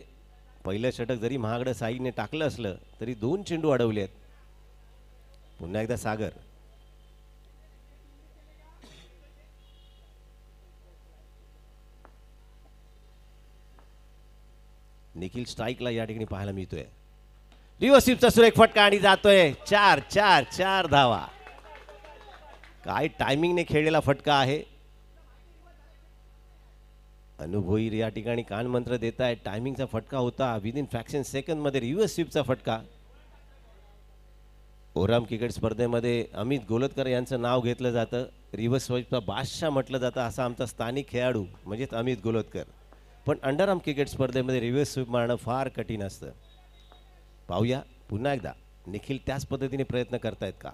पहिलं षटक जरी महागडं साईने टाकलं असलं तरी 2 चेंडू अडवलेत. पुन्हा एकदा सागर. निखिल स्ट्राईकला या ठिकाणी पाहायला मिळतोय. रिव्हर्स स्वीपचा सुरेख फटका आणि जातोय 4 धावा. काय टायमिंगने खेळलेला फटका आहे. अनुभोईर या ठिकाणी कान मंत्र देत आहे. टायमिंगचा फटका होता. विदिन फ्रॅक्शन सेकंद मध्ये रिव्हर्स स्वीपचा फटका. ओराम क्रिकेट स्पर्धेमध्ये अमित गोलतकर यांचं नाव घेतलं जातं. रिव्हर्स स्वीपचा बादशाह म्हटलं जातं. असा आमचा स्थानिक खेळाडू म्हणजेच अमित गोलतकर. पण अंडरआर्म क्रिकेट स्पर्धेमध्ये रिव्हर्स स्वीप मारणं फार कठीण असतं. पाहूया पुन्हा एकदा निखिल त्याच पद्धतीने प्रयत्न करतायत का.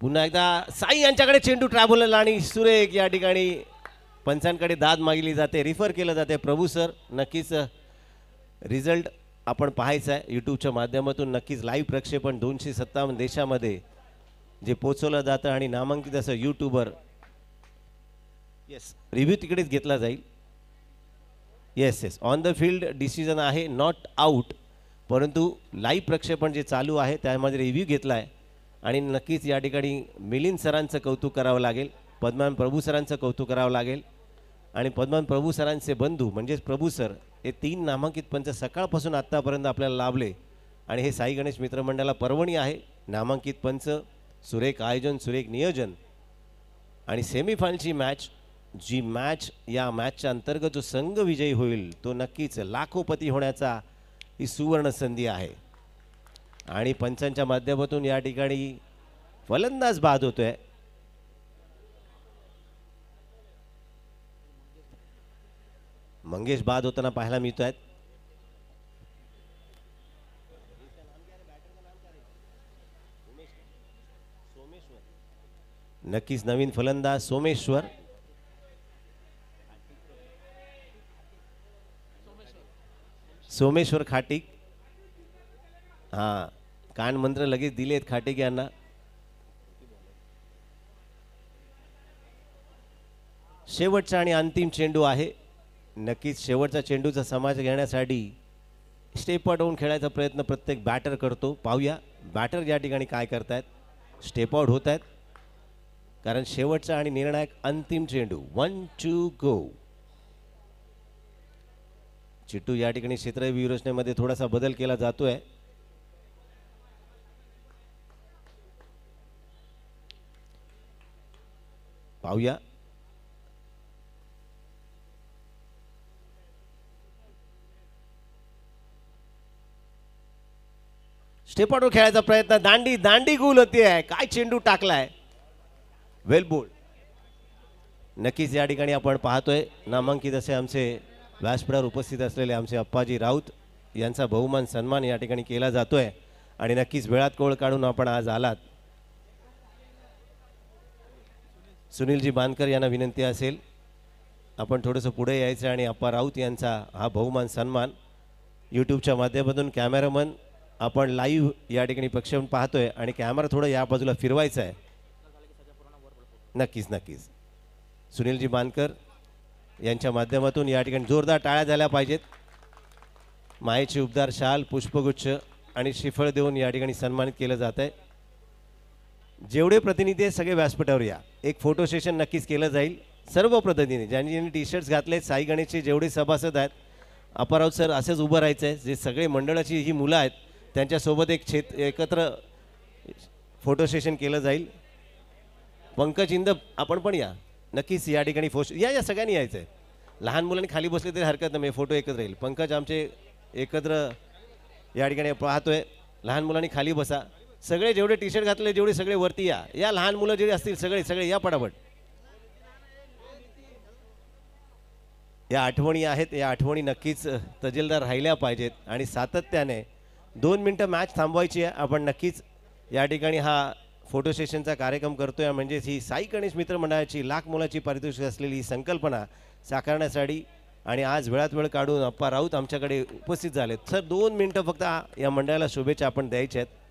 पुन्हा एकदा साई यांच्याकडे चेंडू ट्रॅव्हल आणि सुरेख या ठिकाणी पंचांकडे दाद मागितली जाते. रिफर केलं जाते. प्रभू सर नक्कीच रिझल्ट आपण पाहायचा आहे यूट्यूबच्या माध्यमातून. नक्कीच लाईव्ह प्रक्षेपण 257 देशामध्ये जे पोचवलं जातं आणि नामांकित असं यूट्यूबर. येस, रिव्ह्यू तिकडेच घेतला जाईल. Yes on the field decision आहे नॉट आउट. परंतु लाईव्ह प्रक्षेपण जे चालू आहे त्यामध्ये रिव्ह्यू घेतला आहे. आणि नक्कीच या ठिकाणी मिलिंद सरांचं कौतुक करावं लागेल. पद्मान प्रभू सरांचं कौतुक करावं लागेल. आणि पद्मान प्रभू सरांचे बंधू म्हणजेच प्रभू सर हे 3 नामांकित पंच सकाळपासून आत्तापर्यंत आपल्याला लाभले. आणि हे साई गणेश मित्रमंडळाला पर्वणी आहे. नामांकित पंच, सुरेख आयोजन, सुरेख नियोजन आणि सेमीफायनलची मॅच. जी मॅच या मॅचच्या अंतर्गत जो संघ विजयी होईल तो नक्कीच लाखोपती होण्याचा ही सुवर्ण संधी आहे. आणि पंचांच्या माध्यमातून या ठिकाणी फलंदाज बाद होतोय. मंगेश बाद होताना पाहायला मिळतोय. नक्कीच नवीन फलंदाज सोमेश्वर. सोमेश्वर खाटिक. हां, कान मंत्र लगेच दिलेत खाटिक यांना. शेवटचा आणि अंतिम चेंडू आहे. नक्कीच शेवटचा चेंडूचा समाज घेण्यासाठी स्टेप आउट होऊन खेळायचा प्रयत्न प्रत्येक बॅटर करतो. पाहूया बॅटर या ठिकाणी काय करतायत. स्टेप आउट होत आहेत कारण शेवटचा आणि निर्णायक अंतिम चेंडू. 1-2 गो. चिट्टू या ठिकाणी क्षेत्र व्यूहरचनेमध्ये थोडासा बदल केला जातोय. पाहूया स्टेपआउट खेळायचा प्रयत्न, दांडी दांडी गुल होतीये, काय चेंडू टाकलाय, वेल बोल्ड. नक्कीच या ठिकाणी आपण पाहतोय नामांकित असे आमचे व्यासपीठावर उपस्थित असलेले आमचे अप्पाजी राऊत यांचा बहुमान सन्मान या ठिकाणी केला जातोय. आणि नक्कीच वेळात कोळ काढून आपण आज आलात. सुनीलजी बांदकर यांना विनंती असेल आपण थोडंसं पुढे यायचं आणि अप्पा राऊत यांचा हा बहुमान सन्मान यूट्यूबच्या माध्यमातून कॅमेरामन आपण लाईव्ह या ठिकाणी प्रक्षेपण पाहतोय आणि कॅमेरा थोडं या बाजूला फिरवायचा आहे. नक्कीच नक्कीच सुनीलजी बांदकर यांच्या माध्यमातून या ठिकाणी जोरदार टाळ्या झाल्या पाहिजेत. मायेची उबदार शाल, पुष्पगुच्छ आणि श्रीफळ देऊन या ठिकाणी सन्मानित केलं जात आहे. जेवढे प्रतिनिधी आहेत सगळे व्यासपीठावर या. एक फोटो सेशन नक्कीच केलं जाईल. सर्व प्रतिनिधी ज्यांनी ज्यांनी टी शर्ट्स घातले साई गणेशचे जेवढे सभासद आहेत अप्पाराव सर असेच उभं राहायचं आहे. जे सगळे मंडळाची ही मुलं आहेत त्यांच्यासोबत एकत्र फोटो सेशन केलं जाईल. पंकज इंदब आपण पण या. नक्कीच या ठिकाणी या सगळ्यांनी यायचं आहे. लहान मुलांनी खाली बसले तरी हरकत नाही, फोटो एकत्र राहील. पंकज आमचे एकत्र या ठिकाणी पाहतोय. लहान मुलांनी खाली बसा. सगळे जेवढे टी शर्ट घातले जेवढे सगळे वरती या. या लहान मुलं जेवढे असतील सगळे सगळे या पटापट. या आठवणी आहेत, या आठवणी नक्कीच तजेलदार राहिल्या पाहिजेत आणि सातत्याने 2 मिनिटं मॅच थांबवायची आहे. आपण नक्कीच या ठिकाणी हा फोटो सेशनचा कार्यक्रम करतोय. म्हणजेच ही साई गणेश मित्र मंडळाची लाख मोलाची पारितोषिक असलेली ही संकल्पना साकारण्यासाठी आणि आज वेळात वेळ काढून अप्पा राऊत आमच्याकडे उपस्थित झालेत. सर 2 मिनिटं फक्त या मंडळाला शुभेच्छा आपण द्यायच्या आहेत.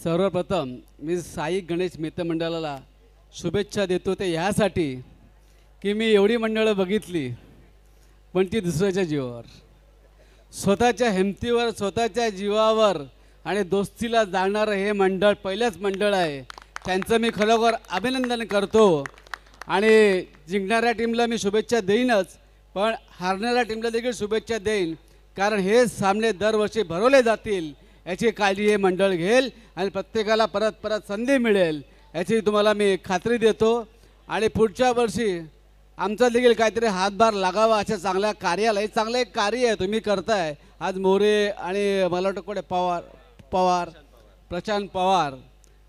सर्वप्रथम मी साई गणेश मित्रमंडळाला शुभेच्छा देतो ते ह्यासाठी की मी एवढी मंडळं बघितली पण ती दुसऱ्याच्या जीवावर, स्वतःच्या हिमतीवर, स्वतःच्या जीवावर आणि दोस्तीला जाणारं हे मंडळ पहिलंच मंडळ आहे. त्यांचं मी खरोखर अभिनंदन करतो आणि जिंकणाऱ्या टीमला मी शुभेच्छा देईनच पण हारणाऱ्या टीमला देखील शुभेच्छा देईन. कारण हे सामने दरवर्षी भरवले जातील याची काळजी हे मंडळ घेईल आणि प्रत्येकाला परत परत संधी मिळेल याची तुम्हाला मी खात्री देतो. आणि पुढच्या वर्षी आमचा देखील काहीतरी हातभार लागावा अशा चांगल्या कार्याला. हे चांगलं एक कार्य आहे तुम्ही करताय. आज मोरे आणि मला वाटतं कोणी पवार प्रशांत पवार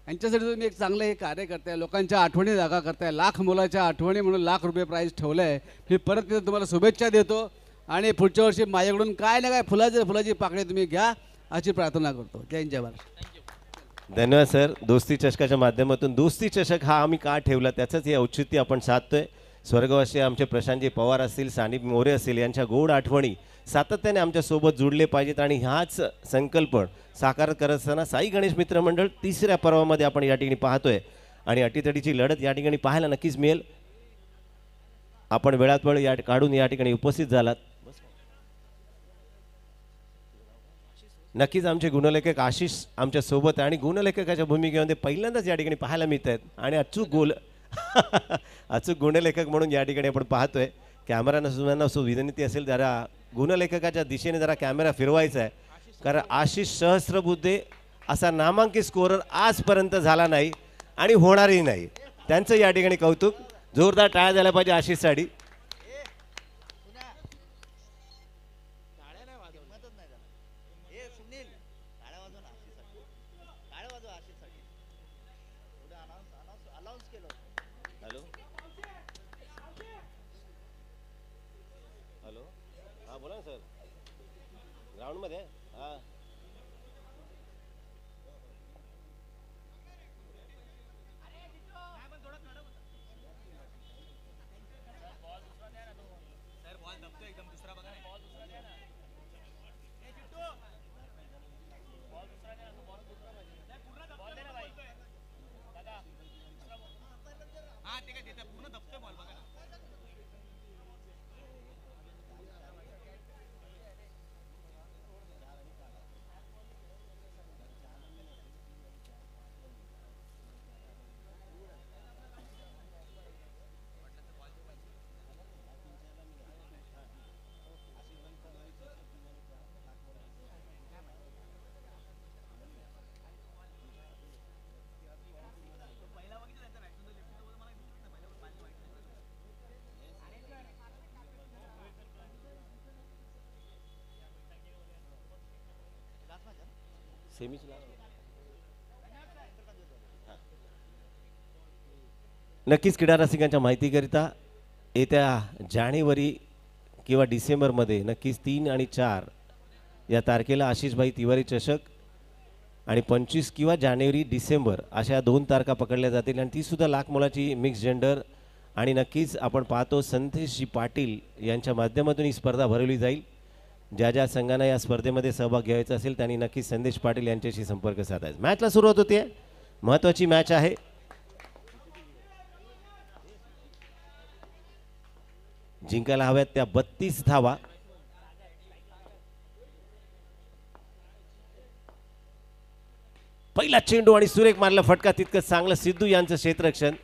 यांच्यासाठी तुम्ही एक चांगलं हे कार्य करताय. लोकांच्या आठवणी जागा करताय. लाख मुलाच्या आठवणी म्हणून ₹1,00,000 प्राईज ठेवलं आहे. मी परत तिथं तुम्हाला शुभेच्छा देतो आणि पुढच्या वर्षी माझ्याकडून काय ना काय फुलाची पाकळी तुम्ही घ्या अशी प्रार्थना करतो. जय हिंद जय महाराष्ट्र. धन्यवाद सर. दोस्ती चषकाच्या माध्यमातून दोस्ती चषक हा आम्ही का ठेवला त्याचंच हे औचित्य आपण साधतोय. स्वर्गवासी आमचे प्रशांतजी पवार असतील, सानिप मोरे असतील यांच्या गोड आठवणी सातत्याने आमच्यासोबत जुडले पाहिजेत आणि ह्याच संकल्प साकार करत असताना साई गणेश मित्र मंडळ 3ऱ्या पर्वामध्ये आपण या ठिकाणी पाहतोय आणि अटीतटीची लढत या ठिकाणी पाहायला नक्कीच मिळेल. आपण वेळात वेळ काढून या ठिकाणी उपस्थित झालात. नक्कीच आमचे गुणलेखक आशिष आमच्या सोबत आणि गुणलेखकाच्या भूमिकेमध्ये पहिल्यांदाच या ठिकाणी पाहायला मिळत आहेत आणि अचूक गुणलेखक म्हणून या ठिकाणी आपण पाहतोय. कॅमेरा सुद्धा विनंती असेल जरा गुणलेखकाच्या दिशेने जरा कॅमेरा फिरवायचा आहे. कारण आशिष सहस्रबुद्धे असा नामांकित स्कोरर आजपर्यंत झाला नाही आणि होणारही नाही. त्यांचं या ठिकाणी कौतुक. जोरदार टाळ्या झाल्या पाहिजे आशिषसाठी. ग्राउंडमध्ये हां नक्कीच क्रीडा रसिकांच्या माहितीकरिता येत्या जानेवारी किंवा डिसेंबरमध्ये नक्कीच 3 आणि 4 या तारखेला आशिषभाई तिवारी चषक आणि 25 किंवा जानेवारी डिसेंबर अशा 2 तारखा पकडल्या जातील आणि ती सुद्धा लाख मोलाची मिक्स जेंडर आणि नक्कीच आपण पाहतो संदेशजी पाटील यांच्या माध्यमातून ही स्पर्धा भरवली जाईल. ज्या ज्या संघांना या स्पर्धेमध्ये सहभाग घ्यायचा असेल त्यांनी नक्कीच संदेश पाटील यांच्याशी संपर्क साधायचा. मॅचला सुरुवात होते. महत्त्वाची मॅच आहे. जिंकायला हव्यात त्या 32 धावा. पहिला चेंडू आणि सुरेख मारला फटका तितकं चांगलं सिद्धू यांचं क्षेत्ररक्षण.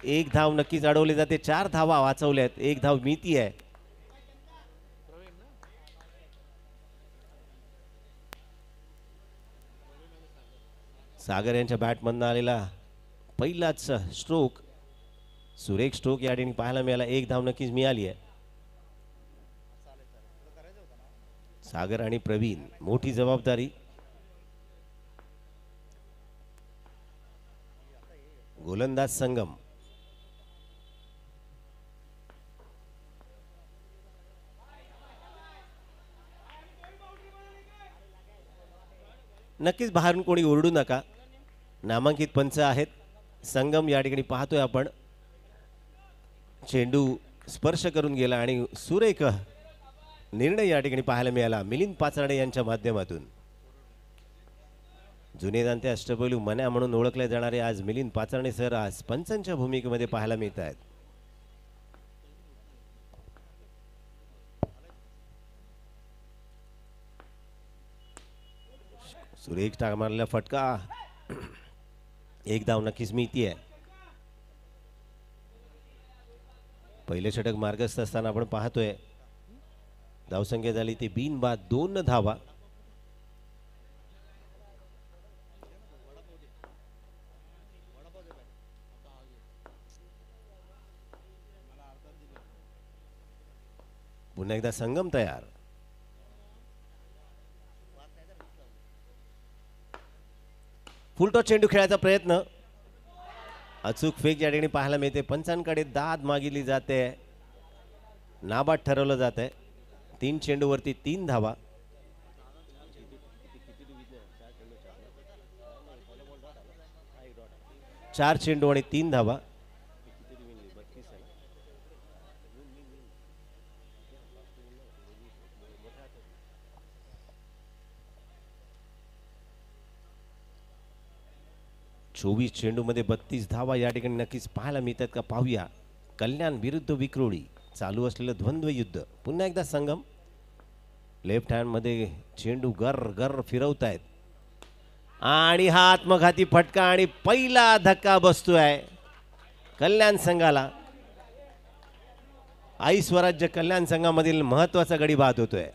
1 धाव नक्कीच अडवली जाते. 4 धावा वाचवल्यात. 1 धाव मिती आहे. सागर यांच्या बॅटमधनं आलेला पहिलाच स्ट्रोक सुरेख स्ट्रोक या ठिकाणी पाहायला मिळाला. 1 धाव नक्कीच मिळाली आहे. सागर आणि प्रवीण मोठी जबाबदारी. गोलंदाज संगम नक्कीच बाहेरून कोणी ओरडू नका. नामांकित पंच आहेत. संगम या ठिकाणी पाहतोय आपण. चेंडू स्पर्श करून गेला आणि सुरेख निर्णय या ठिकाणी पाहायला मिळाला मिलिंद पाचारडे यांच्या माध्यमातून. जुने जाणते अष्टपैलू मन्या म्हणून ओळखले जाणारे आज मिलिंद पाचारडे सर आज पंचांच्या भूमिकेमध्ये पाहायला मिळत आहेत. सुरेख टाक मारलेला फटका. 1 धाव नक्कीच मिळती आहे. पहिले षटक मार्गस्थ असताना आपण पाहतोय धावसंख्या झाली ती बिनबाद 2 धावा. पुन्हा एकदा संगम तयार. फुलटॉस चेंडू खेळायचा प्रयत्न. अचूक फेक या ठिकाणी पाहायला मिळते. पंचांकडे दाद मागितली जाते. नाबाद ठरवलं जात आहे. 3 चेंडूवरती 3 धावा. चार चेंडू आणि 3 धावा. चोवीस चेंडू मध्ये 32 धावा या ठिकाणी नक्कीच पाहायला मिळतात का पाहूया. कल्याण विरुद्ध विक्रोळी चालू असलेलं द्वंद्व युद्ध. पुन्हा एकदा संगम. लेफ्ट हँड मध्ये चेंडू गर गर फिरवतायत आणि हा आत्मघाती फटका आणि पहिला धक्का बसतोय कल्याण संघाला. आई स्वराज्य कल्याण संघामधील महत्वाचा गडी बाद होतोय.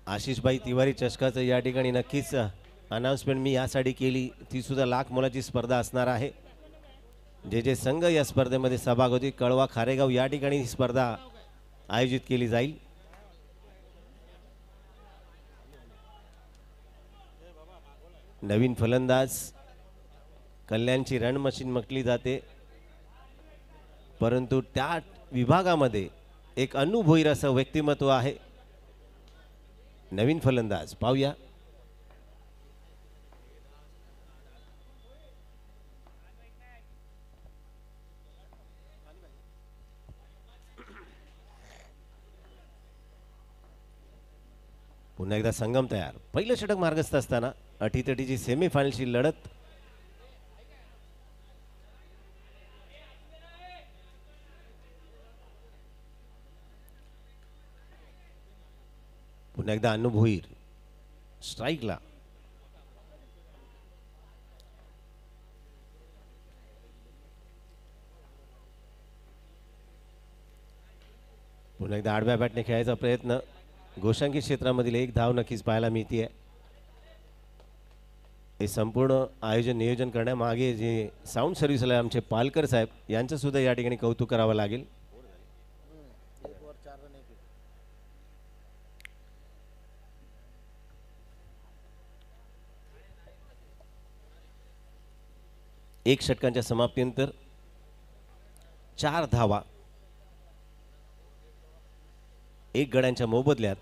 आशिषभाई तिवारी चषकाचं या ठिकाणी नक्कीच अनाउन्समेंट मी यासाठी केली. ती सुद्धा लाख मोलाची स्पर्धा असणार आहे. जे जे संघ या स्पर्धेमध्ये सहभाग होते कळवा खारेगाव या ठिकाणी ही स्पर्धा आयोजित केली जाईल. नवीन फलंदाज कल्याणची रन मशीन म्हटली जाते परंतु त्या विभागामध्ये एक अनुभवी असं व्यक्तिमत्व आहे. नवीन फलंदाज पाहूया. पुन्हा एकदा संगम तयार. पहिलं षटक मार्गस्थ असताना अटीतटीची सेमीफायनलची लढत. पुन्हा एकदा अनु भोईर स्ट्राईकला. पुन्हा एकदा आडव्या बॅटने खेळायचा प्रयत्न. गोशांकी क्षेत्रामधील 1 धाव नक्कीच पाहायला मिळते. हे संपूर्ण आयोजन नियोजन करण्यामागे जे साऊंड सर्व्हिसला आमचे पालकर साहेब यांचं सुद्धा या ठिकाणी कौतुक करावं लागेल. एक षटकांच्या समाप्तीनंतर 4 धावा 1 गड्यांच्या मोबदल्यात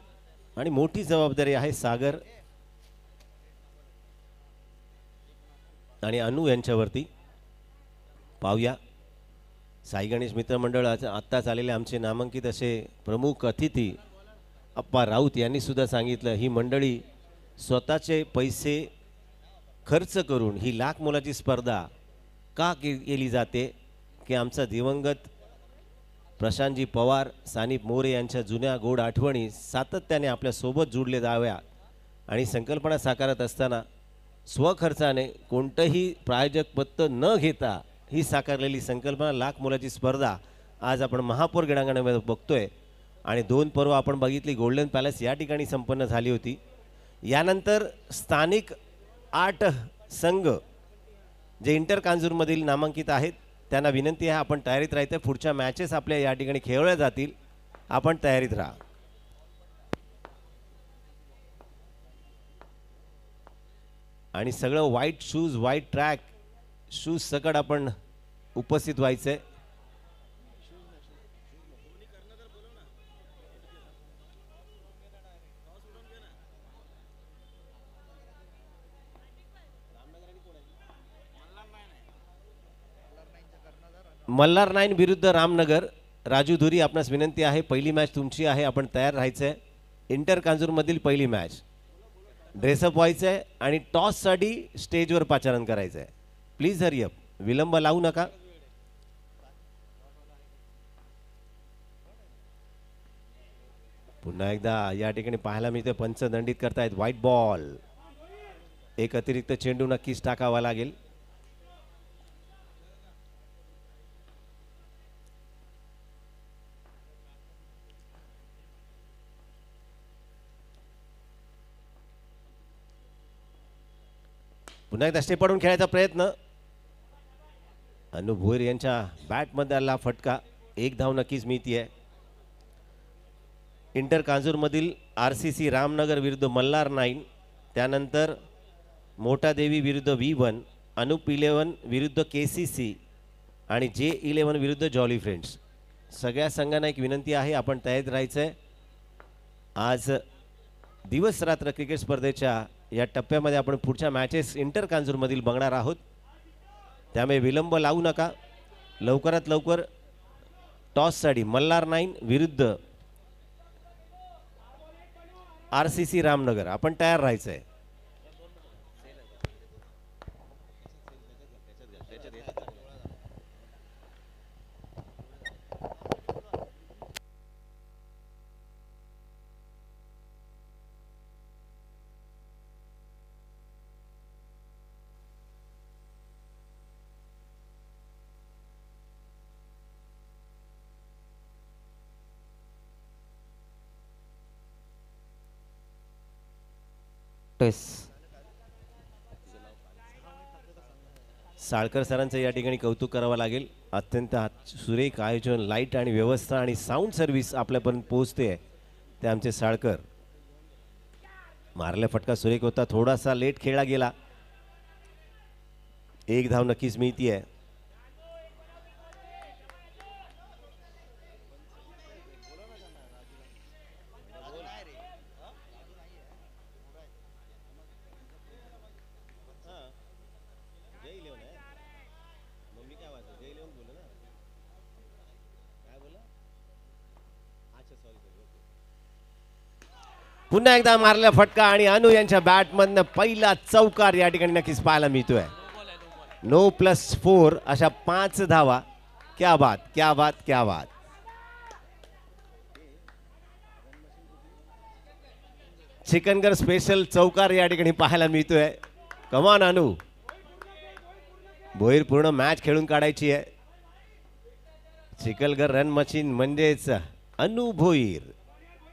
आणि मोठी जबाबदारी आहे सागर आणि अनु यांच्यावरती. पाहूया साई गणेश मित्रमंडळ आत्ताच आलेले आमचे नामांकित असे प्रमुख अतिथी अप्पा राऊत यांनी सुद्धा सांगितलं ही मंडळी स्वतःचे पैसे खर्च करून ही लाख मोलाची स्पर्धा का केली जाते की आमचा दिवंगत प्रशांतजी पवार सानिप मोरे यांच्या जुन्या गोड आठवणी सातत्याने आपल्यासोबत जुडले जाव्या आणि संकल्पना साकारत असताना स्वखर्चाने कोणतंही प्रायोजक पत्त न घेता ही साकारलेली संकल्पना लाख मोलाची स्पर्धा आज आपण महापौर क्रीडांगणामध्ये बघतोय. आणि 2 पर्व आपण बघितली. गोल्डन पॅलेस या ठिकाणी संपन्न झाली होती. यानंतर स्थानिक 8 संघ जे इंटर कांजूरमधील नामांकित आहेत त्यांना विनंती आहे आपण तयारीत राहायचं. पुढच्या मॅचेस आपल्या या ठिकाणी खेळवल्या जातील. आपण तयारीत राहा. आणि सगळं white shoes white track shoes सकट आपण उपस्थित व्हायचंय. मल्हार 9 विरुद्ध रामनगर. राजू धुरी आपणास विनंती आहे पहिली मॅच तुमची आहे आपण तयार राहायचंय. इंटर कांजूरमधील पहिली मॅच ड्रेसअप व्हायचं आहे आणि टॉससाठी स्टेजवर पाचारण करायचं आहे. Please hurry up. विलंब लावू नका. पुन्हा एकदा या ठिकाणी पाहायला मिळते पंच दंडित करतायत. White ball. एक अतिरिक्त चेंडू नक्कीच टाकावा लागेल. पुन्हा एकदा स्टेप पडून खेळायचा प्रयत्न. अनु भोईर यांच्या बॅटमध्ये आला फटका. 1 धाव नक्कीच मिळतीये. इंटर कांजूरमधील RCC रामनगर विरुद्ध मल्हार 9. त्यानंतर मोठा देवी विरुद्ध V1. अनुप 11 विरुद्ध KCC आणि J11 विरुद्ध जॉली फ्रेंड्स. सगळ्या संघांना एक विनंती आहे आपण तयारीत राहायचंय. आज दिवस रात्र क्रिकेट स्पर्धेच्या या टप्प्यामध्ये आपण पुढच्या मॅचेस इंटर कांजूरमधील बघणार आहोत. त्यामुळे विलंब लावू नका. लवकरात लवकर टॉससाठी मल्हार 9 विरुद्ध RCC रामनगर आपण तयार राहायचंय. साळकर सरांचं या ठिकाणी कौतुक करावं लागेल. अत्यंत सुरेख आयोजन लाईट आणि व्यवस्था आणि साऊंड सर्व्हिस आपल्यापर्यंत पोहोचते ते आमचे साळकर. मारला फटका सुरेख होता. थोडासा लेट खेळला गेला. 1 धाव नक्कीच मिळतीये. पुन्हा एकदा मारला फटका आणि अनु यांच्या बॅटमधनं पहिला चौकार या ठिकाणी नक्कीच पाहायला मिळतोय. 9+4 अशा 5 धावा. क्या बात क्या बात क्या बात. चिकनगर स्पेशल चौकार या ठिकाणी पाहायला मिळतोय. कमान अनु. भोईर पूर्ण मॅच खेळून काढायची आहे. चिखलगर रन मशीन म्हणजेच अनु भोईर.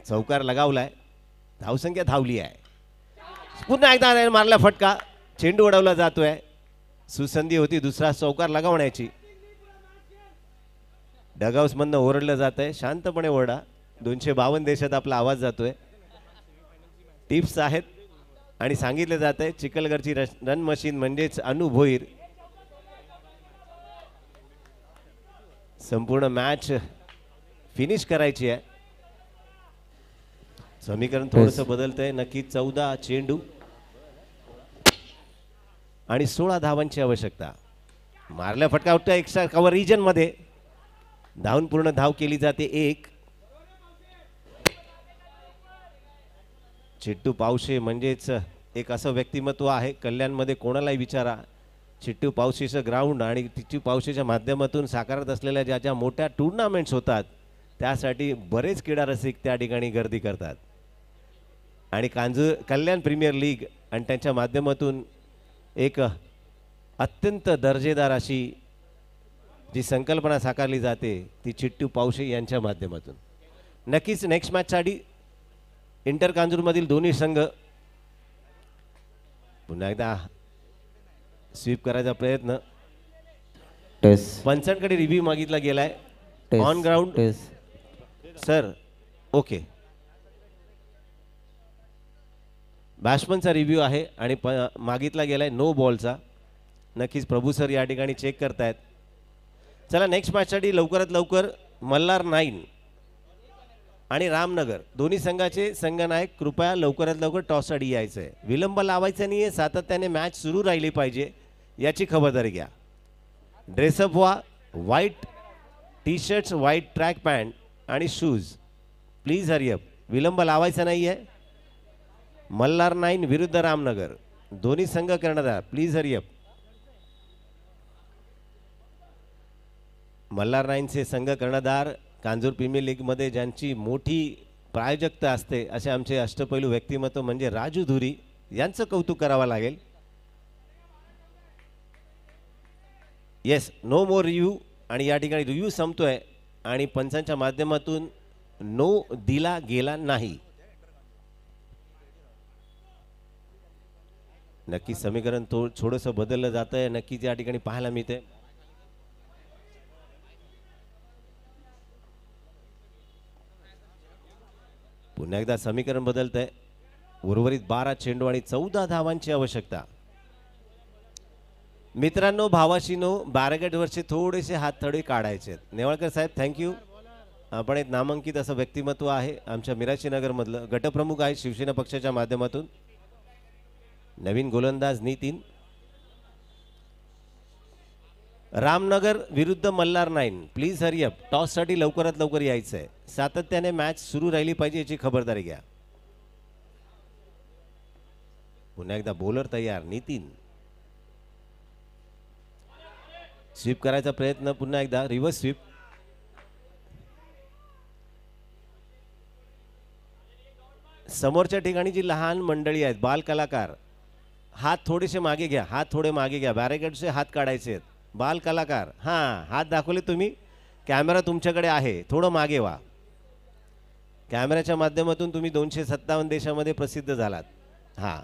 चौकार लगावलाय. धावसंख्या धावली आहे. पुन्हा एकदा मारला फटका. चेंडू उडवला जातोय. सुसंधी होती दुसरा चौकार लगावण्याची. डगआउट्स मधनं ओरडलं जात आहे. शांतपणे ओरडा. 252 देशात आपला आवाज जातोय. टिप्स आहेत आणि सांगितले जात आहे चिखलगरची रन मशीन म्हणजेच अनु भोईर संपूर्ण मॅच फिनिश करायची आहे. समीकरण थोडंसं बदलतंय. नक्की 14 चेंडू आणि 16 धावांची आवश्यकता. मारल्या फटका उठता एक्स्ट्रा कव्हर रिजन मध्ये धावून पूर्ण धाव केली जाते 1. चिट्टू पावशे म्हणजेच एक असं व्यक्तिमत्व आहे कल्याणमध्ये, कोणालाही विचारा. चिट्टू पावशेचं ग्राउंड आणि चिट्टू पावशेच्या माध्यमातून साकारत असलेल्या ज्या ज्या मोठ्या टुर्नामेंट्स होतात त्यासाठी बरेच क्रीडा रसिक त्या ठिकाणी गर्दी करतात. आणि कल्याण प्रीमियर लीग आणि त्यांच्या माध्यमातून एक अत्यंत दर्जेदार अशी जी संकल्पना साकारली जाते ती चिट्टू पावशे यांच्या माध्यमातून. नक्कीच नेक्स्ट मॅचसाठी इंटर कांजूरमधील दोन्ही संघ पुन्हा एकदा स्वीप करायचा प्रयत्न. पंचांकडे रिव्ह्यू मागितला गेलाय. On ground sir okay. बॅट्समनचा रिव्ह्यू आहे आणि मागितला गेलाय नो बॉलचा. नक्कीच प्रभू सर या ठिकाणी चेक करतायत. चला नेक्स्ट मॅचसाठी लवकरात लवकर मल्हार 9 आणि रामनगर दोन्ही संघाचे संघनायक कृपया लवकरात लवकर टॉससाठी यायचं आहे. विलंब लावायचा नाही आहे. सातत्याने मॅच सुरू राहिली पाहिजे याची खबरदारी घ्या. ड्रेसअप व्हा. White T shirts, white track pant आणि शूज. प्लीज हरिअप. विलंब लावायचा नाही आहे. मल्हार 9 विरुद्ध रामनगर दोन्ही संघ कर्णधार. प्लीज हरिअप. मल्हार 9चे संघ कर्णधार कांजूर प्रीमियर लीगमध्ये ज्यांची मोठी प्रायोजकता असते असे आमचे अष्टपैलू व्यक्तिमत्व म्हणजे राजू धुरी यांचं कौतुक करावं लागेल. येस नो मोर रिव्ह्यू आणि या ठिकाणी रिव्ह्यू संपतोय आणि पंचांच्या माध्यमातून नो दिला गेला नाही. नक्की समीकरण थोडंसं बदललं जात आहे. नक्कीच या ठिकाणी पाहायला मिळते. पुन्हा एकदा समीकरण बदलत आहे. उर्वरित 12 चेंडू आणि 14 धावांची आवश्यकता. मित्रांनो, भावाशीनो, बॅरिकेडवरचे थोडेसे हात थोडे काढायचे आहेत. नेवाळकर साहेब थँक्यू. आपण एक नामांकित असं व्यक्तिमत्व आहे आमच्या मिराशी नगरमधलं. गटप्रमुख आहे शिवसेना पक्षाच्या माध्यमातून. नवीन गोलंदाज नितीन. रामनगर विरुद्ध मल्हार 9 प्लीज हरिअप. टॉससाठी लवकरात लवकर यायचं आहे. सातत्याने मॅच सुरू राहिली पाहिजे याची खबरदारी घ्या. पुन्हा एकदा बॉलर तयार नितीन. स्वीप करायचा प्रयत्न. पुन्हा एकदा रिव्हर्स स्वीप. समोरच्या ठिकाणी जी लहान मंडळी आहेत बाल कलाकार हात थोडेसे मागे घ्या. हात थोडे मागे घ्या. बॅरिकेडचे हात काढायचे आहेत. बाल कलाकार हां हात दाखवले तुम्ही. कॅमेरा तुमच्याकडे आहे. थोडं मागे व्हा. कॅमेऱ्याच्या माध्यमातून तुम्ही 257 देशामध्ये प्रसिद्ध झालात. हां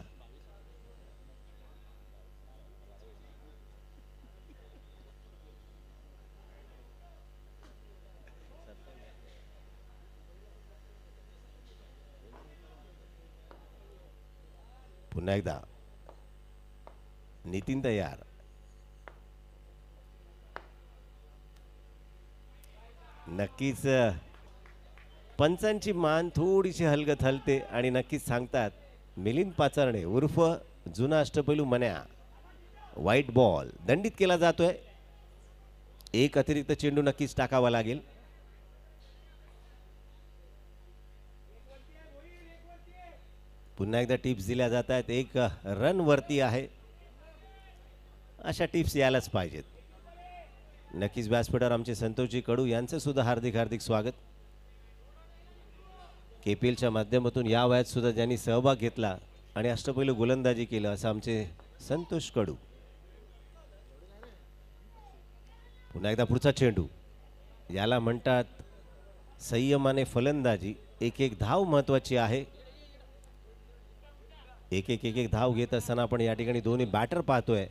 पुन्हा एकदा नितीन तयार. नक्कीच पंचांची मान थोडीशी हलगत हलते आणि नक्कीच सांगतात मिलिंद पाचारणे उर्फ जुना अष्टपैलू मन्या. व्हाईट बॉल दंडित केला जातोय. एक अतिरिक्त चेंडू नक्कीच टाकावा लागेल. पुन्हा एकदा टिप्स दिल्या जात आहेत. एक रन वरती आहे. अशा टिप्स यायलाच पाहिजेत. नक्कीच व्यासपीठावर आमचे संतोषजी कडू यांचं सुद्धा हार्दिक हार्दिक स्वागत. KPLच्या माध्यमातून या वयात सुद्धा ज्यांनी सहभाग घेतला आणि अष्टपैलू गोलंदाजी केलं असं आमचे संतोष कडू. पुन्हा एकदा पुढचा चेंडू. याला म्हणतात संयमाने फलंदाजी. एक एक धाव महत्वाची आहे. एक एक धाव घेत असताना आपण या ठिकाणी दोन्ही बॅटर पाहतोय.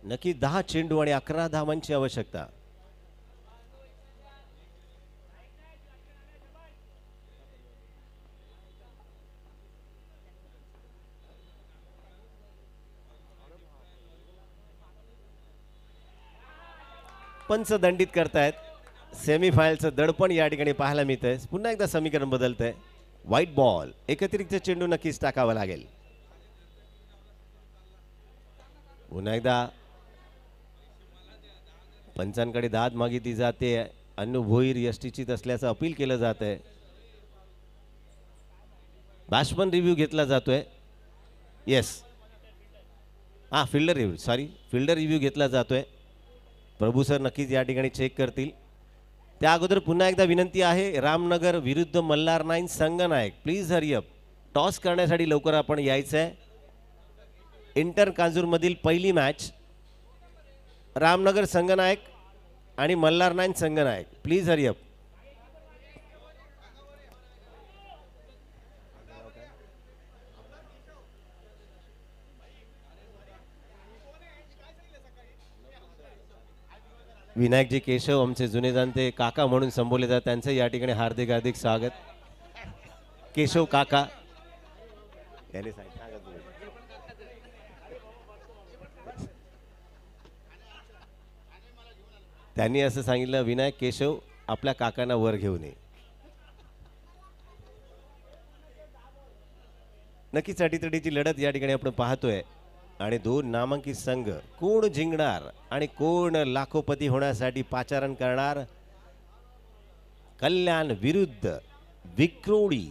नक्की 10 चेंडू आणि 11 धावांची आवश्यकता. पंच दंडित करतायत. सेमीफायनलचं दडपण या ठिकाणी पाहायला मिळतंय. पुन्हा एकदा समीकरण बदलतंय. व्हाईट बॉल, एकत्रित चेंडू नक्कीच टाकावा लागेल. पुन्हा एकदा पंचांकडे दाद मागितली जाते. अन्नू भोईर यष्टीचित असल्याचं अपील केलं जात आहे. बॅट्समन रिव्ह्यू घेतला जातोय. येस, हा fielder review, sorry fielder review घेतला जातोय. प्रभू सर नक्कीच या ठिकाणी चेक करतील. त्या अगोदर पुन्हा एकदा विनंती आहे, रामनगर विरुद्ध मल्हार नाईन संगनायक, प्लीज हरी अप. टॉस करण्यासाठी लवकर आपण यायचं आहे. इंटर कांजूरमधील पहिली मॅच रामनगर संगनायक आणि मल्हार नाईन संगनायक, प्लीज हरी अप. विनायकजी केशव आमचे जुने जाणते काका म्हणून संबोधले जातात, त्यांचं या ठिकाणी हार्दिक हार्दिक स्वागत. केशव काका यांनी त्यांनी असं सांगितलं, विनायक केशव आपल्या काकांना वर घेऊन ये. नक्कीच अटीतटीची लढत या ठिकाणी आपण पाहतोय. आणि दोन नामांकित संघ, कोण जिंकणार आणि कोण लाखोपती होण्यासाठी पाचारण करणार. कल्याण विरुद्ध विक्रोळी.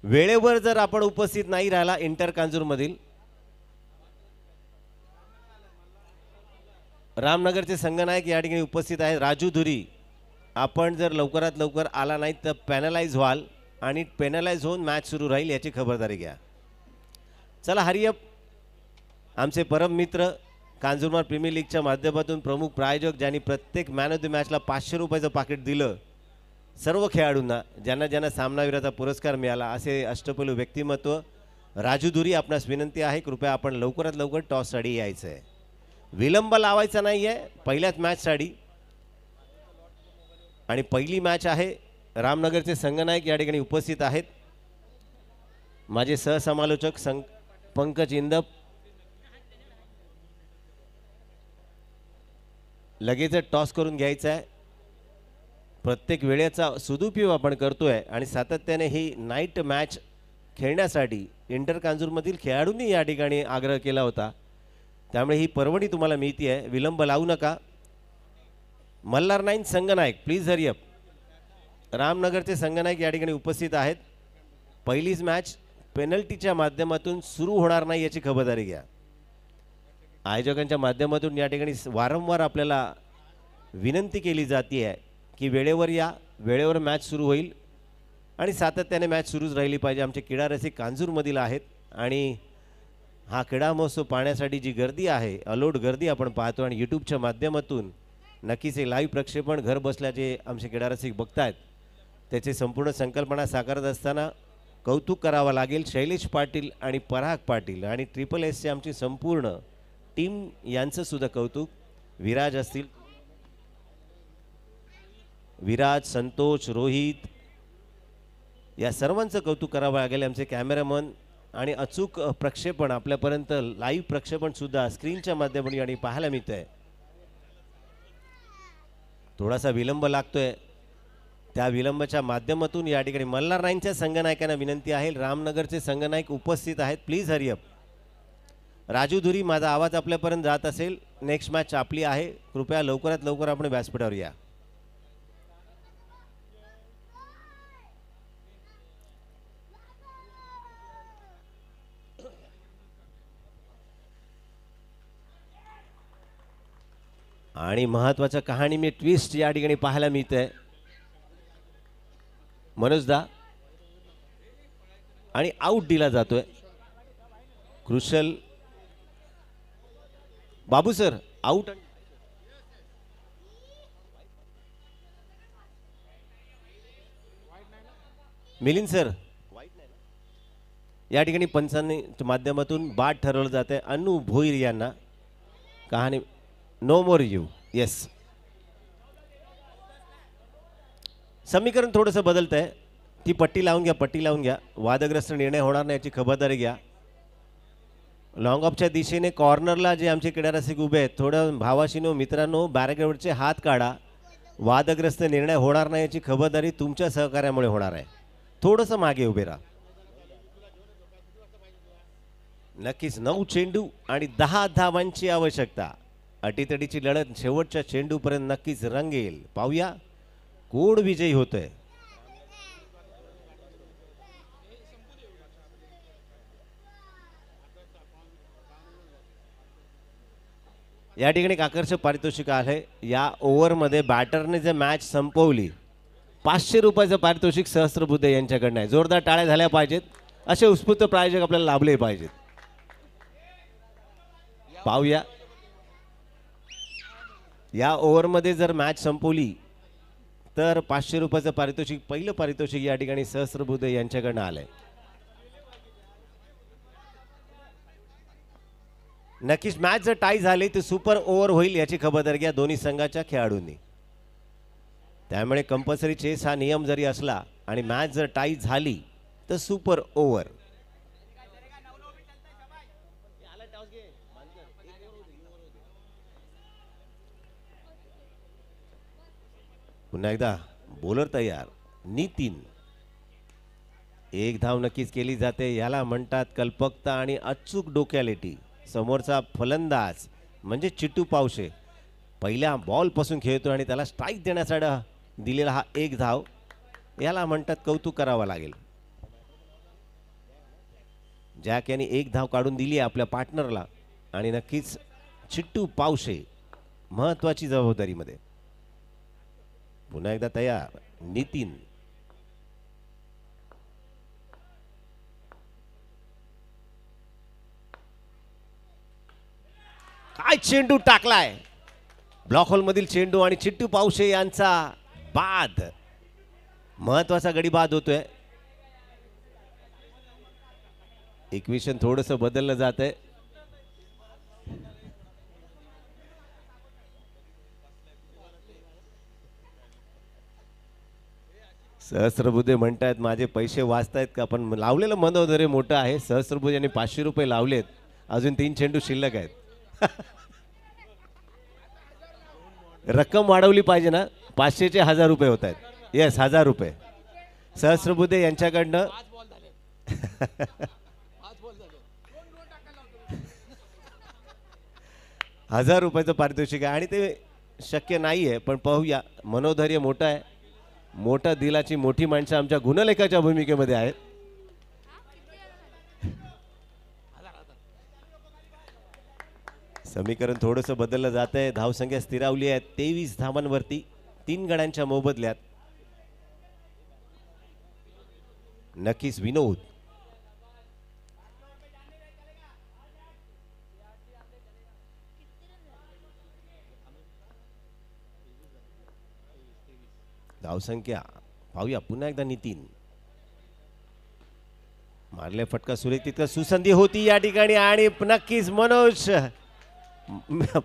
वेळेवर जर आपण उपस्थित नाही राहिला इंटर कांजूर मधील, रामनगरचे संघनायक या ठिकाणी उपस्थित आहेत राजू धुरी. आपण जर लवकरात लवकर आला नाही तर पॅनलाइज व्हाल आणि पॅनलाइज होऊन मॅच सुरू राहील, याची खबरदारी घ्या. चला हरिअप. आमचे परम मित्र कांजूरमार्ग प्रीमियर लीगच्या माध्यमातून प्रमुख प्रायोजक, ज्यांनी प्रत्येक मॅन ऑफ द मॅचला 500 रुपयाचं पाकिट दिलं सर्व खेळाडूंना, ज्यांना ज्यांना सामनावीराचा पुरस्कार मिळाला, असे अष्टपैलू व्यक्तिमत्व राजू धुरी. आपणास विनंती आहे, कृपया आपण लवकरात लवकर टॉससाठी यायचं आहे. विलंब लावायचा नाही आहे पहिल्याच मॅचसाठी. आणि पहिली मॅच आहे. रामनगरचे संघनायक या ठिकाणी उपस्थित आहेत. माझे सहसमालोचक पंकज इंदप. लगेच टॉस करून घ्यायचा आहे. प्रत्येक वेळेचा सदुपयोग आपण करतोय आणि सातत्याने ही नाईट मॅच खेळण्यासाठी इंटर कांजूरमधील खेळाडूंनी या ठिकाणी आग्रह केला होता, त्यामुळे ही पर्वणी तुम्हाला मिळती आहे. विलंब लावू नका. मल्हार नाईन संघनायक, प्लीज हरी अप. रामनगरचे संघनायक या ठिकाणी उपस्थित आहेत. पहिलीच मॅच पेनल्टीच्या माध्यमातून सुरू होणार नाही, याची खबरदारी घ्या. आयोजकांच्या माध्यमातून या ठिकाणी वारंवार आपल्याला विनंती केली जाते आहे की वेळेवर या, वेळेवर मॅच सुरू होईल आणि सातत्याने मॅच सुरूच राहिली पाहिजे. आमचे क्रीडा रसिक कांजूरमधील आहेत आणि हा क्रीडा महोत्सव पाहण्यासाठी जी गर्दी आहे, अलोट गर्दी आपण पाहतो. आणि यूट्यूबच्या माध्यमातून नक्कीच हे लाईव्ह प्रक्षेपण घर बसल्या जे आमचे क्रीडा रसिक बघतायत, त्याची संपूर्ण संकल्पना साकारत असताना कौतुक करावं लागेल शैलेश पाटील आणि पराग पाटील आणि ट्रिपल एसचे आमची संपूर्ण टीम, यांचं सुद्धा कौतुक. विराज असतील, विराज, संतोष, रोहित, या सर्वांचं कौतुक करावं लागेल. आमचे कॅमेरामन आणि अचूक प्रक्षेपण आपल्यापर्यंत लाईव्ह प्रक्षेपण सुद्धा स्क्रीनच्या माध्यमातून आणि पाहायला मिळतंय. थोडासा विलंब लागतोय, त्या विलंबाच्या माध्यमातून या ठिकाणी मल्हार नाईनच्या संघनायकांना विनंती आहे, रामनगरचे संघनायक उपस्थित आहेत, प्लीज हरी अप. राजू धुरी, माझा आवाज आपल्यापर्यंत जात असेल, नेक्स्ट मॅच आपली आहे, कृपया लवकरात लवकर आपण व्यासपीठावर या. आणि महत्वाच्या कहाणी मी ट्विस्ट या ठिकाणी पाहायला मिळते. मनोजदा आणि आउट दिला जातोय. क्रुशल बाबू सर आउट. मिलिंद सर या ठिकाणी पंचांनी माध्यमातून बाद ठरवलं जाते अनु भोईर यांना. कहाणी नो मोर यू. येस, समीकरण थोडंसं बदलत आहे. ती पट्टी लावून घ्या, पट्टी लावून घ्या. वादग्रस्त निर्णय होणार नाही याची खबरदारी घ्या. लॉंग ऑफच्या दिशेने कॉर्नरला जे आमचे क्रीडारसिक उभे आहेत, थोडं भावाशीनो मित्रांनो बॅरिकेडवरचे हात काढा. वादग्रस्त निर्णय होणार नाही याची खबरदारी तुमच्या सहकार्यामुळे होणार आहे. थोडंसं मागे उभे राहा. नक्कीच 9 चेंडू आणि 10 धावांची आवश्यकता. अटीतडीची लढत शेवटच्या चेंडूपर्यंत नक्कीच रंगेल. पाहूया कोण विजयी होतोय. या ठिकाणी एक आकर्षक पारितोषिक आहे. या ओव्हरमध्ये बॅटरने जे मॅच संपवली 500 रुपयाचं पारितोषिक सहस्त्रबुद्धे यांच्याकडनं आहे. जोरदार टाळ्या झाल्या पाहिजेत. असे उत्स्फूर्त प्रायोजक आपल्याला लाभले पाहिजेत. पाहूया या ओव्हरमध्ये जर मॅच संपवली तर 500 रुपयाचं पारितोषिक, पहिलं पारितोषिक या ठिकाणी सहस्त्रबुद्धे यांच्याकडनं आलंय. नक्कीच मॅच जर टाय झाली तर सुपर ओव्हर होईल याची खबरदारी घ्या दोन्ही संघाच्या खेळाडूंनी. त्यामुळे कंपल्सरी चेस हा नियम जरी असला आणि मॅच जर टाय झाली तर सुपर ओव्हर. पुन्हा एकदा बॉलर तयार. नितीन. एक धाव नक्कीच केली जाते. याला म्हणतात कल्पकता आणि अचूक डोक्यालिटी. समोरचा फलंदाज म्हणजे चिट्टू पावशे पहिल्या बॉलपासून खेळतो आणि त्याला स्ट्राईक देण्यासाठी दिलेला हा एक धाव, याला म्हणतात कौतुक करावं लागेल. जॅक यांनी एक धाव काढून दिली आहे आपल्या पार्टनरला आणि नक्कीच चिट्टू पावशे महत्वाची जबाबदारीमध्ये. पुन्हा एकदा तयार नितीन. काय चेंडू टाकलाय. ब्लॉक होल मधील चेंडू आणि चिट्टू पावशे यांचा बाद. महत्वाचा गडी बाद होतोय. इक्वेशन थोडंसं बदललं जात आहे. सहस्त्रबुद्धे म्हणतायत माझे पैसे वाचतायत का, पण लावलेलं मनोधैर्य मोठं आहे. सहस्त्रबुद्धे यांनी 500 रुपये लावलेत. अजून 3 चेंडू शिल्लक आहेत. रक्कम वाढवली पाहिजे ना. 500चे 1000 रुपये होत आहेत. येस 1000 रुपये सहस्त्रबुद्धे यांच्याकडनं. 1000 रुपयाचं पारितोषिक आहे आणि ते शक्य नाही आहे, पण पाहूया. मनोधैर्य मोठं आहे. मोठ्या दिलाची मोठी माणसं आमच्या गुणलेखाच्या भूमिकेमध्ये आहेत. समीकरण थोडंसं बदललं जात आहे. धावसंख्या स्थिरावली आहे 23 धावांवरती 3 गड्यांच्या मोबदल्यात. नक्कीच विनोद. धावसंख्या पाहूया. पुन्हा एकदा नितीन. मारले फटका सुरेख तितका सुसंधी होती या ठिकाणी आणि नक्कीच मनोज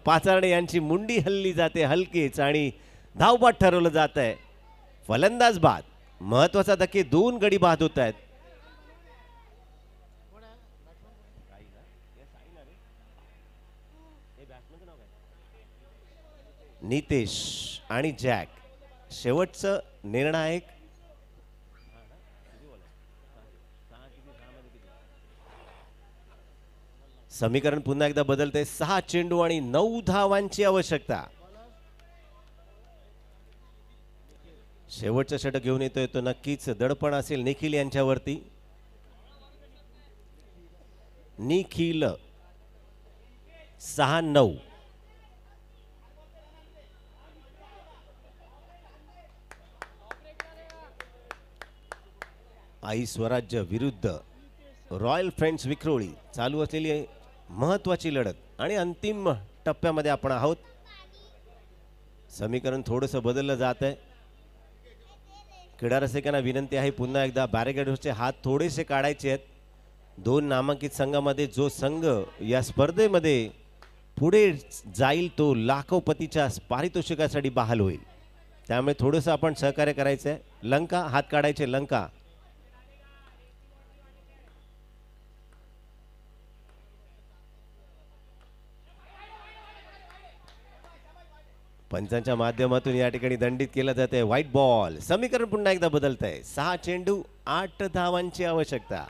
पाचारणे यांची मुंडी हल्ली जाते हलकीच आणि धावबाद ठरवलं जात आहे. फलंदाज बाद. महत्वाचा धक्के 2 गडी बाद होत आहेत. नितेश आणि जॅक शेवटचं निर्णायक. समीकरण पुन्हा एकदा बदलते. 6 चेंडू आणि 9 धावांची आवश्यकता. शेवटचा षटक घेऊन येतोय तो नक्कीच दडपण असेल निखिल यांच्यावरती. निखिल 6-9. आई स्वराज्य विरुद्ध रॉयल फ्रेंड्स विक्रोळी चालू असलेली महत्वाची लढत आणि अंतिम टप्प्यामध्ये आपण आहोत. समीकरण थोडंसं बदललं जात आहे. क्रीडा रसिकांना विनंती आहे पुन्हा एकदा बॅरिकेडचे हात थोडेसे काढायचे आहेत. दोन नामांकित संघामध्ये जो संघ या स्पर्धेमध्ये पुढे जाईल तो लाखोपतीच्या पारितोषिकासाठी बहाल होईल. त्यामुळे थोडंसं आपण सहकार्य करायचं आहे. लंका हात काढायचे. लंका पंचांच्या माध्यमातून या ठिकाणी दंडित केलं जाते. White ball. समीकरण पुन्हा एकदा बदलत आहे. 6 चेंडू 8 धावांची आवश्यकता.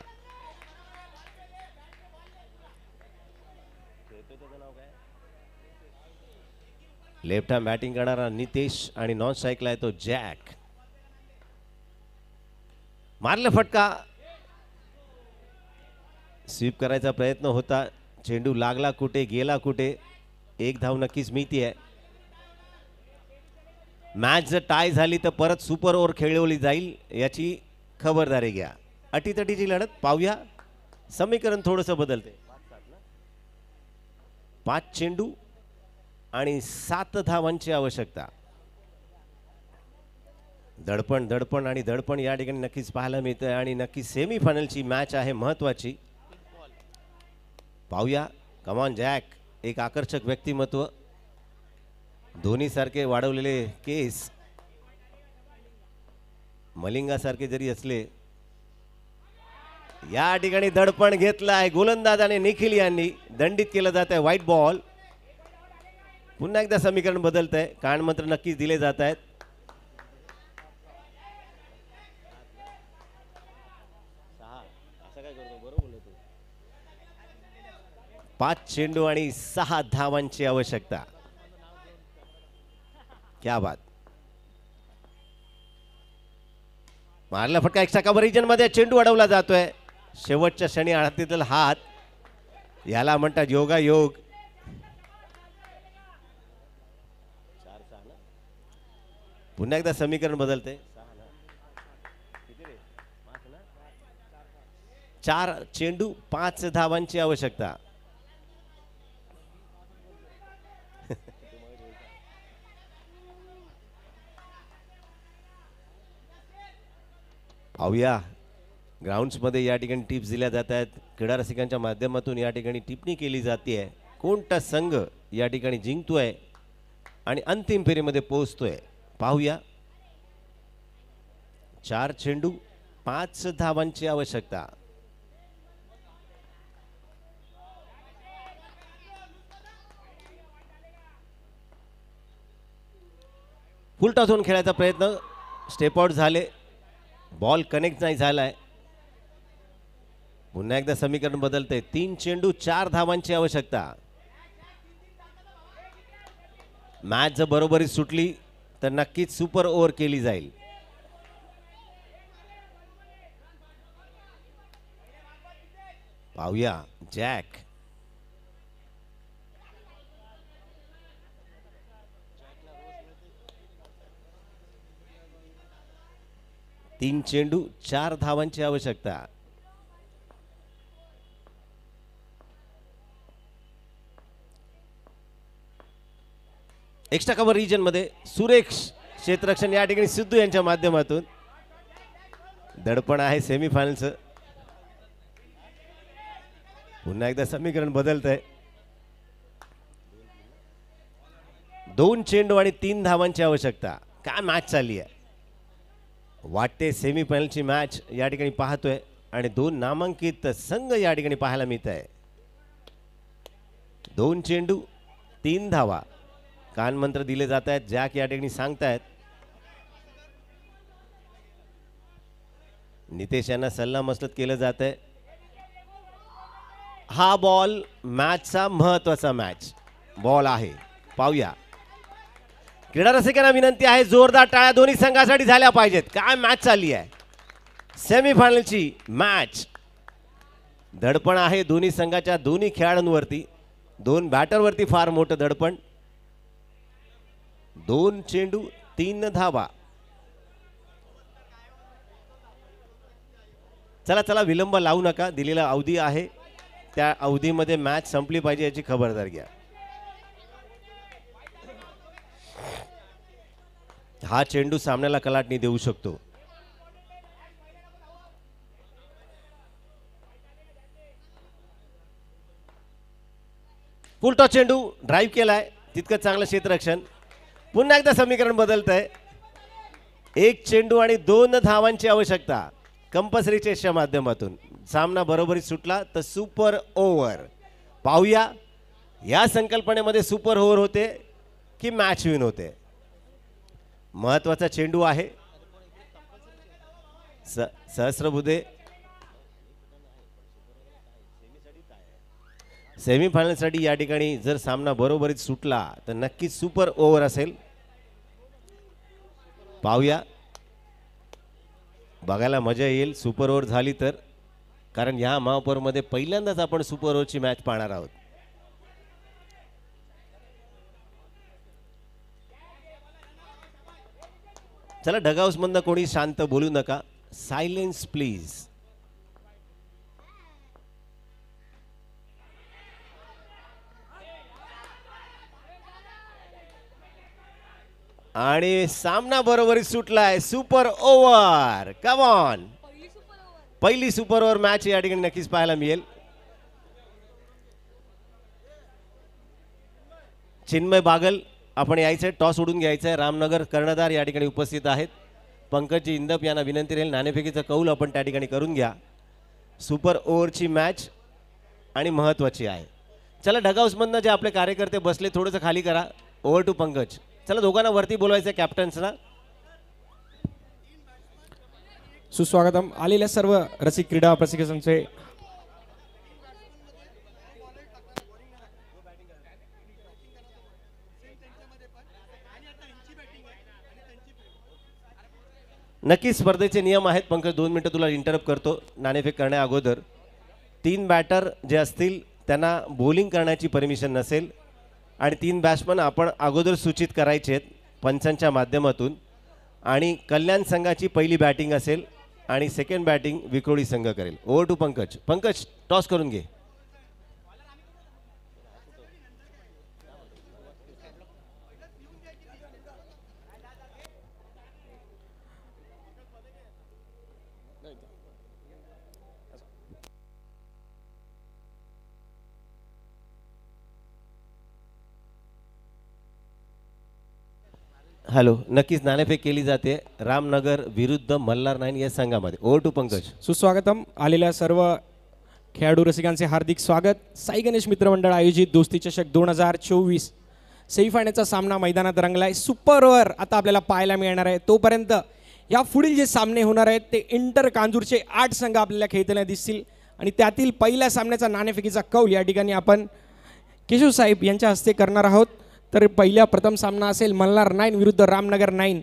लेफ्ट हँड बॅटिंग करणारा नितेश आणि नॉन स्ट्राईकला आहे तो जॅक. मारलं फटका. स्वीप करायचा प्रयत्न होता. चेंडू लागला कुठे गेला कुठे. एक धाव नक्कीच मिळती आहे. मॅच जर टाय झाली तर परत सुपर ओव्हर खेळवली जाईल याची खबरदारी घ्या. अटीतटीची लढत पाहूया. समीकरण थोडंसं बदलते. 5 चेंडू आणि 7 धावांची आवश्यकता. दडपण दडपण आणि दडपण या ठिकाणी नक्कीच पाहायला मिळतंय आणि नक्कीच सेमी फायनलची मॅच आहे महत्वाची. पाहूया. Come on jack. एक आकर्षक व्यक्तिमत्व. धोनी सारखे वाढवलेले केस. मलिंगा सारखे जरी असले या ठिकाणी दडपण घेतलं आहे गोलंदाज आणि निखिल यांनी. दंडित केलं जात आहे. White ball. पुन्हा एकदा समीकरण बदलत आहे. कानमंत्र नक्कीच दिले जात आहेत. पाच चेंडू आणि 6 धावांची आवश्यकता. क्या बात. मारला फटका. एक्स्ट्रा कव्हर रिजन मध्ये चेंडू अडवला जातोय. शेवटच्या क्षणी हातातील हात याला म्हणतात योगा योग. पुन्हा एकदा समीकरण बदलते. 4 चेंडू 5 धावांची आवश्यकता. पाहूया. ग्राउंड्समध्ये या ठिकाणी टिप्स दिल्या जात आहेत. क्रीडा रसिकांच्या माध्यमातून या ठिकाणी टिप्पणी केली जाते आहे. कोणता संघ या ठिकाणी जिंकतोय आणि अंतिम फेरीमध्ये पोहोचतोय. पाहूया. 4 चेंडू 5 धावांची आवश्यकता. फुल टॉस होऊन खेळायचा प्रयत्न. स्टेप आउट झाले. बॉल कनेक्ट नाही झालाय. पुन्हा एकदा समीकरण बदलते. 3 चेंडू 4 धावांची आवश्यकता. मॅच जर बरोबरी सुटली तर नक्कीच सुपर ओव्हर केली जाईल. पाहूया. जॅक. तीन चेंडू 4 धावांची आवश्यकता. एक्स्ट्रा कव्हर रिजन मध्ये सुरेख क्षेत्ररक्षण या ठिकाणी सिद्धू यांच्या माध्यमातून. दडपण आहे सेमी फायनलचं. पुन्हा एकदा समीकरण बदलत आहे. 2 चेंडू आणि 3 धावांची आवश्यकता. काय मॅच चालली आहे. वाटते सेमी फायनलची मॅच या ठिकाणी पाहतोय आणि 2 नामांकित संघ या ठिकाणी पाहायला मिळत आहे. 2 चेंडू 3 धावा. कानमंत्र दिले जात आहेत. जॅक या ठिकाणी सांगतायत. नितेश यांना सल्ला मसलत केलं जात आहे. हा बॉल मॅचचा महत्वाचा मॅच बॉल आहे. पाहूया. क्रीडा रसिकांना विनंती आहे जोरदार टाळ्या दोन्ही संघासाठी झाल्या पाहिजेत. काय मॅच चालली आहे. सेमी फायनलची मॅच. दडपण आहे दोन्ही संघाच्या दोन्ही खेळाडूंवरती. 2 बॅटरवरती फार मोठं दडपण. 2 चेंडू 3 धावा. चला चला विलंब लावू नका. दिलेला अवधी आहे त्या अवधीमध्ये मॅच संपली पाहिजे याची खबरदारी घ्या. हा चेंडू सामन्याला कलाटणी देऊ शकतो. फुल टॉस चेंडू ड्राईव्ह केलाय, तितकं चांगलं क्षेत्ररक्षण. पुन्हा एकदा समीकरण बदलत आहे. एक चेंडू आणि 2 धावांची आवश्यकता कंपल्सरी चेसच्या माध्यमातून. सामना बरोबरीत सुटला तर सुपर ओव्हर. पाहूया या संकल्पनेमध्ये सुपर ओव्हर होते की मॅच विन होते. महत्वाचा चेंडू आहे. सहस्रबुद्धे सेमीफायनलसाठी या ठिकाणी जर सामना बरोबरीत सुटला तर नक्कीच सुपर ओव्हर असेल. पाहूया, बघायला मजा येईल सुपर ओव्हर झाली तर, कारण ह्या महापौरमध्ये पहिल्यांदाच आपण सुपर ओव्हरची मॅच पाहणार आहोत. चला डगआउट मधनं कोणी शांत बोलू नका. Silence please. आणि सामना बरोबरीत सुटलाय. Super over. Come on. पहिली सुपर ओव्हर मॅच या ठिकाणी नक्कीच पाहायला मिळेल. चिन्मय बागल आपण यायचंय, टॉस उडून घ्यायचंय. रामनगर कर्णधार या ठिकाणी उपस्थित आहेत. पंकजी इंदप यांना विनंती राहील नाणेफेकीचा कौल आपण त्या ठिकाणी करून घ्या. सुपर ओव्हरची मॅच आणि महत्त्वाची आहे. चला डगआउट्समधनं जे आपले कार्यकर्ते बसले थोडंसं खाली करा. Over to Pankaj. चला दोघांना वरती बोलवायचं कॅप्टन्सना. सुस्वागतम आलेल्या सर्व रसिक क्रीडा प्रशिक्षकांचे. नक्की स्पर्धेचे नियम आहेत. पंकज 2 मिनिटं तुला इंटरप्ट करतो. नाणेफेक करण्या अगोदर 3 बॅटर जे असतील त्यांना बॉलिंग करण्याची परमिशन नसेल आणि 3 बॅट्समन आपण अगोदर सूचित करायचे आहेत पंचांच्या माध्यमातून. आणि कल्याण संघाची पहिली बॅटिंग असेल आणि सेकंड बॅटिंग विक्रोळी संघ करेल. Over to Pankaj. Pankaj toss करून घे. हॅलो. नक्कीच नाणेफेक केली जाते रामनगर विरुद्ध मल्हार नाईन या संघामध्ये. Over to Pankaj. सुस्वागतम आलेल्या सर्व खेळाडू रसिकांचे हार्दिक स्वागत. साई गणेश मित्रमंडळ आयोजित दोस्ती चषक 2024 सेमीफायनलचा सामना मैदानात रंगलाय. सुपर ओव्हर आता आपल्याला पाहायला मिळणार आहे. तोपर्यंत या पुढील जे सामने होणार आहेत ते इंटर कांजूरचे 8 संघ आपल्याला खेळताना दिसतील आणि त्यातील पहिल्या सामन्याचा नाणेफेकीचा कौल या ठिकाणी आपण केशव साहेब यांच्या हस्ते करणार आहोत. तर पहिला प्रथम सामना असेल मल्हार 9 विरुद्ध रामनगर 9.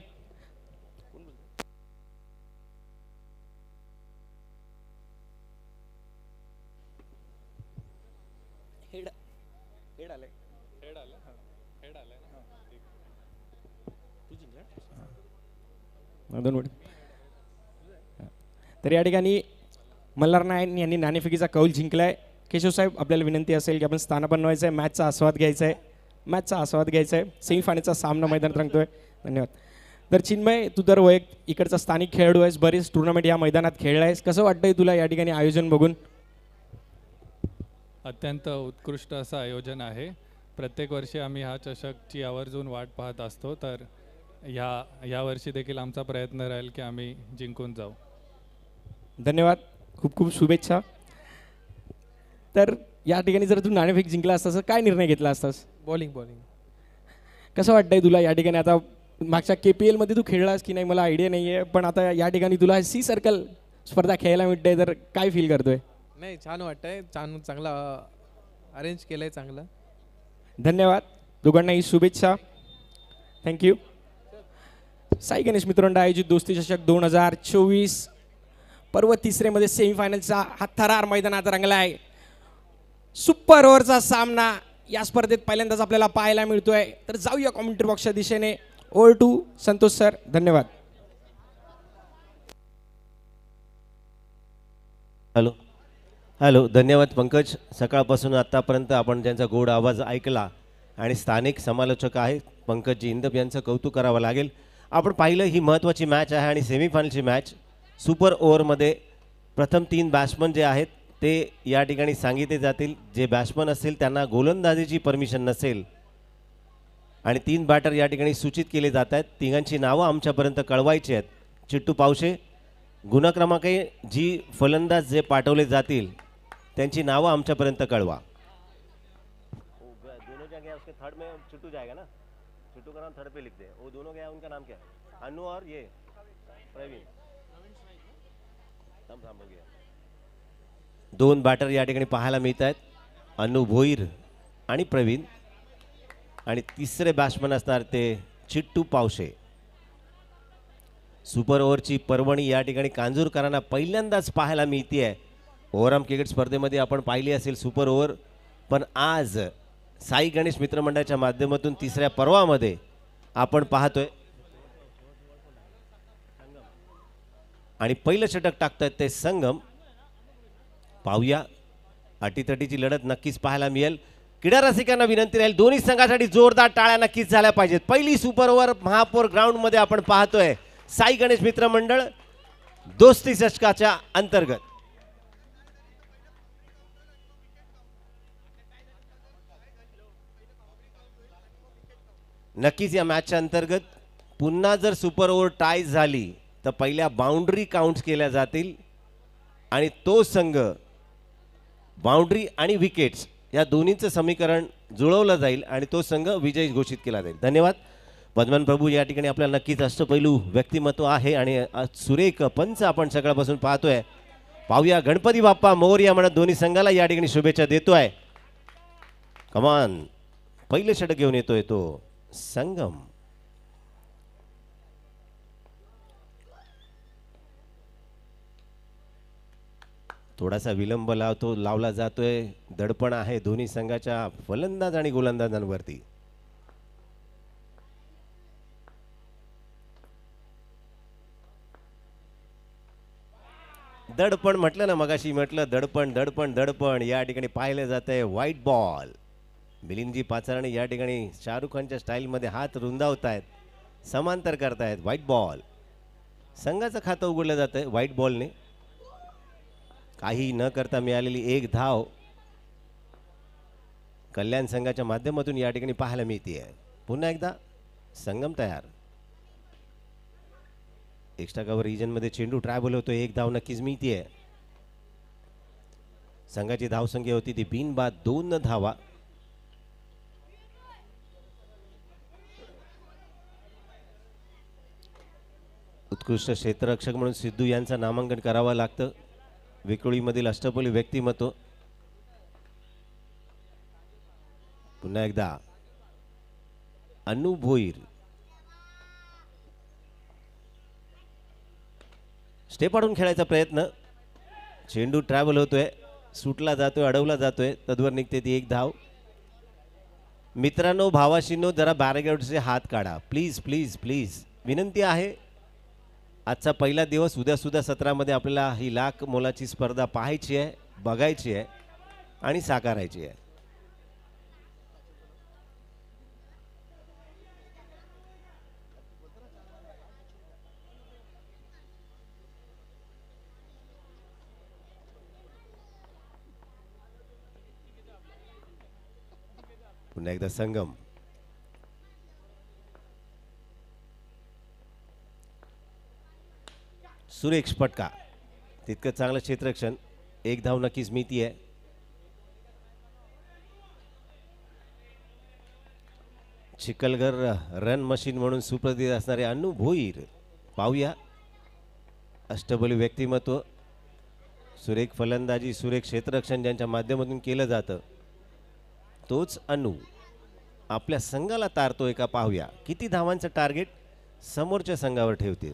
तर या ठिकाणी मल्हार 9 यांनी नाणेफेकीचा कौल जिंकलाय. केशव साहेब आपल्याला विनंती असेल की आपण स्थानापन्न व्हायचं आहे, मॅचचा आस्वाद घ्यायचा आहे. सेमीफायनलचा सामना मैदानात रंगतोय. धन्यवाद. तर चिन्मय, तू तर इकडचा स्थानिक खेळाडू आहेस, बरेच टुर्नामेंट या मैदानात खेळला आहेस. कसं वाटतंय तुला या ठिकाणी आयोजन बघून? अत्यंत उत्कृष्ट असं आयोजन आहे. प्रत्येक वर्षी आम्ही हा चषकची आवर्जून वाट पाहत असतो. तर या वर्षी देखील आमचा प्रयत्न राहील की आम्ही जिंकून जाऊ. धन्यवाद. खूप खूप शुभेच्छा. तर या ठिकाणी जर तू नाणेफेक जिंकला असतास काय निर्णय घेतला असतास? बॉलिंग. कसं वाटतंय तुला या ठिकाणी? आता मागच्या KPL मध्ये तू खेळलास की नाही मला आयडिया नाही आहे, पण आता या ठिकाणी तुला सी सर्कल स्पर्धा खेळायला मिळते, तर काय फील करतोय? नाही, छान वाटतंय. चांगला अरेंज केलंय चांगलं. धन्यवाद. दोघांनाही शुभेच्छा. थँक्यू. साई गणेश मित्रमंडळ आयोजित दोस्ती चषक 2024 पर्व 3 मध्ये सेमीफायनलचा हा थरार मैदानात रंगला आहे. सुपर ओव्हरचा सामना या स्पर्धेत पहिल्यांदाच आपल्याला पाहायला मिळतोय. तर जाऊया कॉमेंट्री बॉक्सच्या दिशेने. Over to Santosh sir. धन्यवाद. हॅलो. धन्यवाद पंकज. सकाळपासून आतापर्यंत आपण ज्यांचा गोड आवाज ऐकला आणि स्थानिक समालोचक आहेत पंकजी इंदप यांचं कौतुक करावं लागेल. आपण पाहिलं ही महत्त्वाची मॅच आहे आणि सेमीफायनलची मॅच. सुपर ओव्हरमध्ये प्रथम 3 बॅट्समन जे आहेत ते या ठिकाणी सांगितले जातील. जे बॅट्समन असतील त्यांना गोलंदाजीची परमिशन नसेल आणि 3 बॅटर या ठिकाणी सूचित केले जात आहेत. तिघांची नावं आमच्यापर्यंत कळवायची आहेत. चिट्टू पावशे गुणक्रमांक जी फलंदाज जे पाठवले जातील त्यांची नावं आमच्यापर्यंत कळवा. दोनों जो गया उसके थर्ड में चिट्टू जाएगा ना, चिट्टू का नाम थर्ड पे लिख दे. वो दोनों गया उनका नाम क्या है? अनु और ये प्रवीण. हो गया. 2 बॅटर या ठिकाणी पाहायला मिळत आहेत, अनु भोईर आणि प्रवीण. आणि तिसरे बॅट्समन असणार ते चिट्टू पावशे. सुपर ओव्हरची पर्वणी या ठिकाणी कांजूरकरांना पहिल्यांदाच पाहायला मिळते. ओव्हरआर्म क्रिकेट स्पर्धेमध्ये आपण पाहिली असेल सुपर ओव्हर, पण आज साई गणेश मित्रमंडळाच्या माध्यमातून तिसऱ्या पर्वामध्ये आपण पाहतोय. आणि पहिलं षटक टाकतायत ते संगम. पाहूया, अटीतटीची लढत नक्कीच पाहायला मिळेल. क्रीडा रसिकांना विनंती राहील, दोन्ही संघासाठी जोरदार टाळ्या नक्कीच झाल्या पाहिजेत. पहिली सुपर ओव्हर महापौर ग्राउंडमध्ये आपण पाहतोय साई गणेश मित्र मंडळ दोस्ती चषकाच्या अंतर्गत. नक्कीच या मॅचच्या अंतर्गत पुन्हा जर सुपर ओव्हर टाय झाली तर पहिल्या बाउंड्री काउंट केल्या जातील आणि तो संघ बाउंड्री आणि विकेट्स या दोन्हीचं समीकरण जुळवलं जाईल आणि तो संघ विजयी घोषित केला जाईल. धन्यवाद. पद्मन प्रभू या ठिकाणी आपल्याला नक्कीच अष्टपैलू व्यक्तिमत्व आहे आणि सुरेख पंच आपण सकाळपासून पाहतोय. पाहूया, गणपती बाप्पा मोरया म्हणत दोन्ही संघाला या ठिकाणी शुभेच्छा देतोय. कमान, पहिले षटक घेऊन येतोय तो संगम. थोडासा विलंब लावला जातोय. दडपण आहे दोन्ही संघाच्या फलंदाज आणि गोलंदाजांवरती. दडपण म्हटलं ना, मगाशी म्हटलं दडपण दडपण दडपण. या ठिकाणी पाहिलं जात आहे व्हाईट बॉल. मिलिंदजी पाचारणे या ठिकाणी शाहरुख खानच्या स्टाईलमध्ये हात रुंदावतायत, समांतर करतायत. White ball. संघाचं खातं उघडलं जात आहे व्हाईट बॉलने. काही न करता मिळालेली 1 धाव कल्याण संघाच्या माध्यमातून या ठिकाणी पाहायला मिळते. पुन्हा एकदा संगम तयार. एक्स्ट्रा कव्हर रिजन मध्ये चेंडू ट्रॅव्हल होतो. 1 धाव नक्कीच मिळते. संघाची धावसंख्या होती ती बिनबाद 2 धावा. उत्कृष्ट क्षेत्ररक्षक म्हणून सिद्धू यांचं नामांकन करावं लागतं. विक्रोळीमधील अष्टपैलू व्यक्तिमत्व. पुन्हा एकदा अनु भोईर. स्टेप आडून खेळायचा प्रयत्न. चेंडू ट्रॅव्हल होतोय, सुटला जातोय, अडवला जातोय, तद्वर निघते ती 1 धाव. मित्रांनो, भावाशींनो, जरा बॅरिकेडचे हात काढा प्लीज प्लीज प्लीज, विनंती आहे. आजचा पहिला दिवस. उद्या सुद्धा सत्रामध्ये आपल्याला ही लाख मोलाची स्पर्धा पाहायची आहे, बघायची आहे आणि साकारायची आहे. पुन्हा एकदा संगम. सुरेख फटका. तितकं चांगलं क्षेत्ररक्षण. 1 धाव नक्कीच मिळतीये. चिखलगर रन मशीन म्हणून सुप्रसिद्ध असणारे अनु भोईर. पाहूया, अष्टबली व्यक्तिमत्व, सुरेख फलंदाजी, सुरेख क्षेत्ररक्षण ज्यांच्या माध्यमातून केलं जातं तोच अनु आपल्या संघाला तारतोय का पाहूया. किती धावांचं टार्गेट समोरच्या संघावर ठेवतील.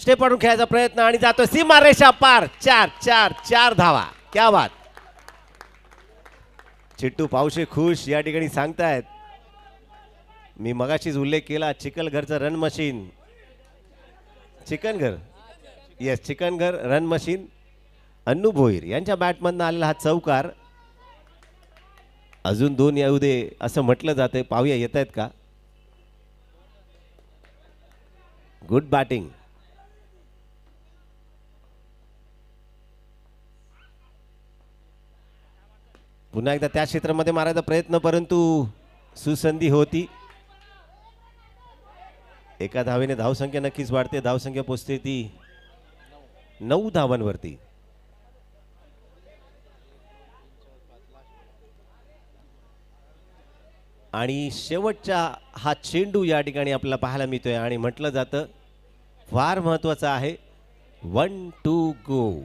स्टेप पाडून खेळायचा प्रयत्न आणि जातो सीमारेषा पार. 4 धावा. क्या बात. चिट्टू पावशे खुश या ठिकाणी सांगतायत. मी मगाशीच उल्लेख केला चिखलघरचं run machine. Chikanghar, yes, Chikanghar run machine Anu Bhoir यांच्या बॅटमधनं आलेला हा चौकार. अजून 2 येऊ दे असं म्हटलं जाते. पाहूया येत आहेत का. Good batting. पुन्हा एकदा त्या क्षेत्रामध्ये मारायचा प्रयत्न, परंतु सुसंधी होती. एका धावेने धावसंख्या नक्कीच वाढते. धावसंख्या पोचते ती 9 धावांवरती. आणि शेवटचा हा चेंडू या ठिकाणी आपल्याला पाहायला मिळतोय आणि म्हटलं जातं फार महत्वाचा आहे. 1 2 गो.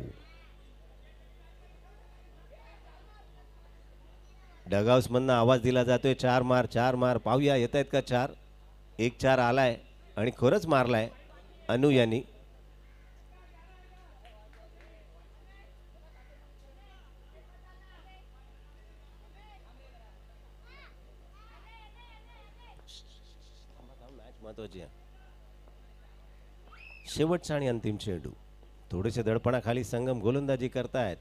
डगआउट्स मधनं आवाज दिला जातोय 4 मार 4 मार. पाहूया येत आहेत का 4. 1-4 आलाय आणि खरंच मारलाय अनु यांनी. महत्वाची आहे. शेवटचा आणि अंतिम चेंडू. थोडेसे दडपणाखाली संगम गोलंदाजी करतायत.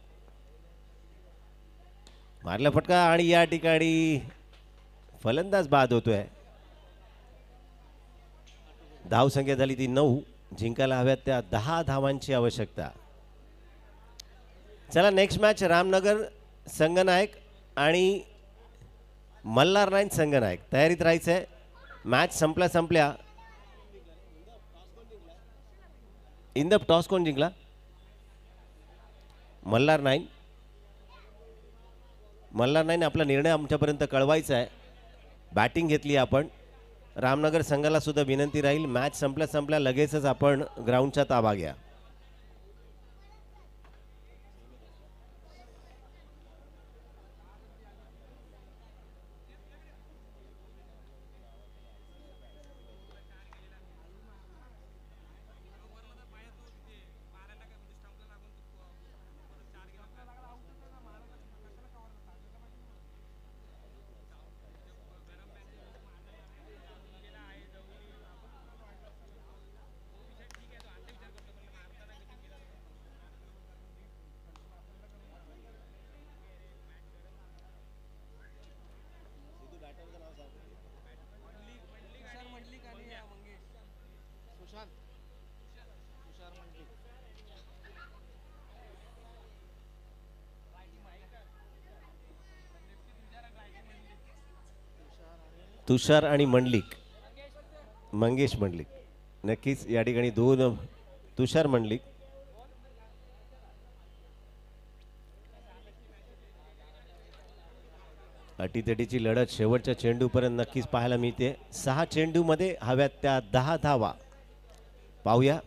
मारला फटका आणि या ठिकाणी फलंदाज बाद होतोय. धाव संख्या झाली ती 9. जिंकायला हव्यात त्या 10 धावांची आवश्यकता. चला नेक्स्ट मॅच रामनगर संगनायक आणि मल्हार नाईन संगनायक. तयारीत राहायचं आहे. मॅच संपल्या इंदप टॉस कोण जिंकला? मल्हार नाईन. मल्हार नाईन आपला निर्णय आमच्यापर्यंत कळवायचा आहे. बॅटिंग घेतली आपण. रामनगर संघाला सुद्धा विनंती राहील मॅच संपल्या लगेचच आपण ग्राउंडचा ताबा घ्या. तुषार आणि मंडलिक. मंगेश मंडलिक. नक्कीच या ठिकाणी 2 तुषार मंडलिक. अटीतटीची लढत शेवटच्या चेंडूपर्यंत नक्कीच पाहायला मिळते. 6 चेंडूमध्ये हव्यात त्या 10 धावा. पाहूया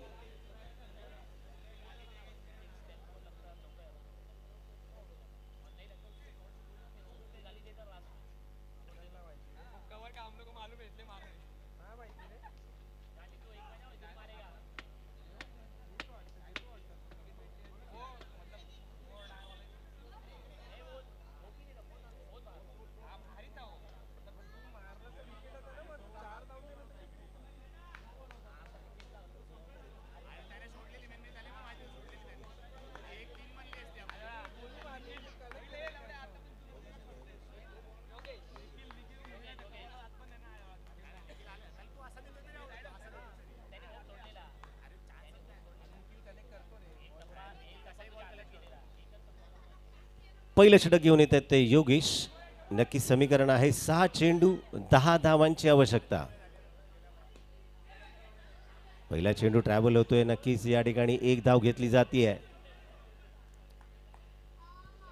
पहिलं षटक घेऊन येतात ते योगेश. नक्की समीकरण आहे 6 चेंडू 10 धावांची आवश्यकता. पहिला चेंडू ट्रॅव्हल होतोय. नक्कीच या ठिकाणी 1 धाव घेतली जाते.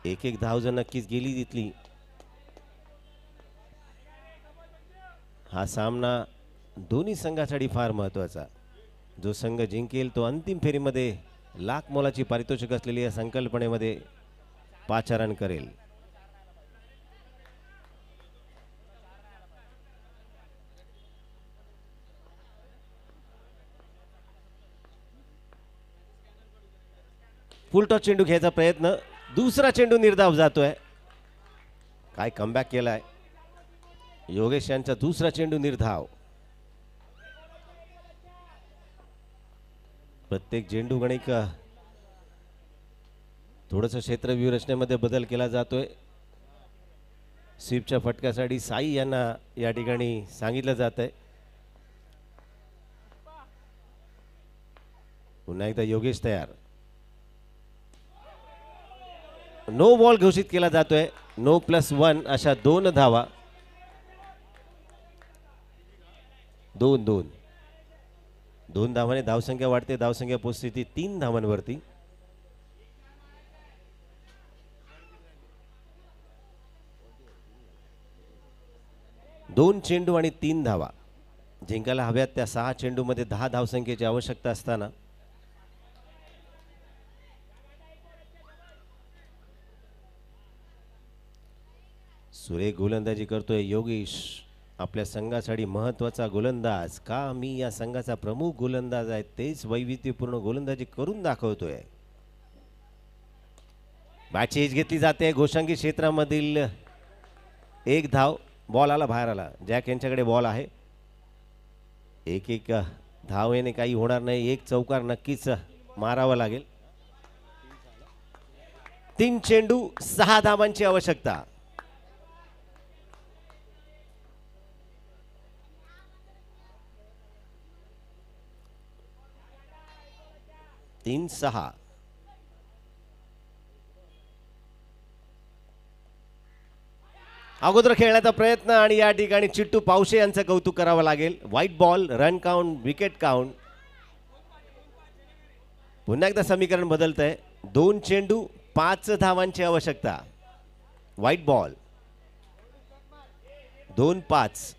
एक धाव जर नक्कीच गेली तिथली हा सामना दोन्ही संघासाठी फार महत्वाचा. जो संघ जिंकेल तो अंतिम फेरीमध्ये लाख मोलाची पारितोषिक असलेली या संकल्पनेमध्ये पाचारण करेल. फुलटॉस चेंडू घ्यायचा प्रयत्न. दुसरा चेंडू निर्धाव जातोय. काय कमबॅक केलाय योगेश यांचा. दुसरा चेंडू निर्धाव. प्रत्येक चेंडू गणिक थोडंसं क्षेत्र व्यूहरचनेमध्ये बदल केला जातोय. स्वीपच्या फटक्यासाठी साई यांना या ठिकाणी सांगितलं जात आहे. पुन्हा एकदा योगेश तयार. नो बॉल घोषित केला जातोय. नो प्लस 1 अशा 2 धावा. 2 धावाने धावसंख्या वाढते. धावसंख्या पोहोचते ती 3 धावांवरती. दोन चेंडू आणि 3 धावा जिंकायला हव्यात. त्या 6 चेंडूमध्ये 10 धावसंख्येची आवश्यकता असताना सुरेख गोलंदाजी करतोय योगेश. आपल्या संघासाठी महत्वाचा गोलंदाज. का मी या संघाचा प्रमुख गोलंदाज आहे, तेच वैविध्यपूर्ण गोलंदाजी करून दाखवतोय. बॅटची एज घेतली जाते. घोषांकी क्षेत्रामधील एक धाव. बॉल आला, बाहेर आला. जॅक यांच्याकडे बॉल आहे. एक धाव येणे काही होणार नाही. एक चौकार नक्कीच मारावा लागेल. 3 चेंडू 6 धावांची आवश्यकता. 3-6. अगोदर खेळण्याचा प्रयत्न आणि या ठिकाणी चिट्टू पावशे यांचं कौतुक करावं लागेल. White ball, run count, wicket count. पुन्हा एकदा समीकरण बदलत आहे. 2 चेंडू 5 धावांची आवश्यकता. White ball. 2-5.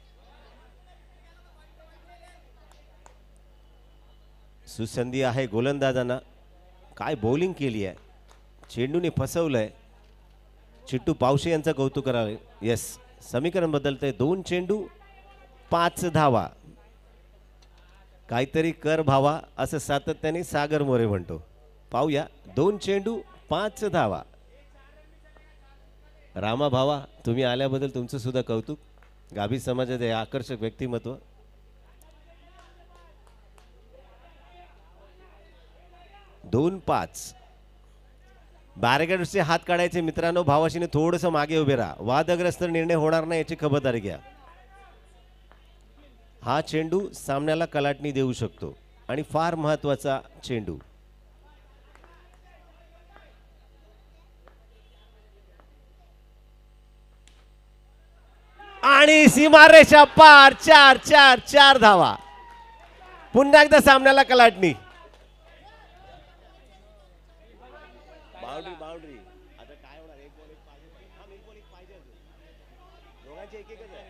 सुसंधी आहे गोलंदाजांना. काय बॉलिंग केली आहे. चेंडूने फसवलंय. चिट्टू पावशे यांचं कौतुक करावे. येस, समीकरण बदलतंय. 2 चेंडू 5 धावा. काहीतरी कर भावा असं सातत्याने सागर मोरे म्हणतो. पाहूया. 2 चेंडू 5 धावा. रामा भावा, तुम्ही आल्याबद्दल तुमचं सुद्धा कौतुक. गाभी समाजाचे आकर्षक व्यक्तिमत्व. 2-5. बॅरिकेड्सचे हात काढायचे मित्रांनो. भावाशीने थोडंसं मागे उभे राहा. वादग्रस्त निर्णय होणार नाही याची खबरदारी घ्या. हा चेंडू सामन्याला कलाटणी देऊ शकतो आणि फार महत्वाचा चेंडू. आणि सीमारेषा पार. 4 धावा. पुन्हा एकदा सामन्याला कलाटणी. बाउंड्री. आता काय होणार. एक बॉल एक पाहिजे. दोघांचे एक एकच आहे.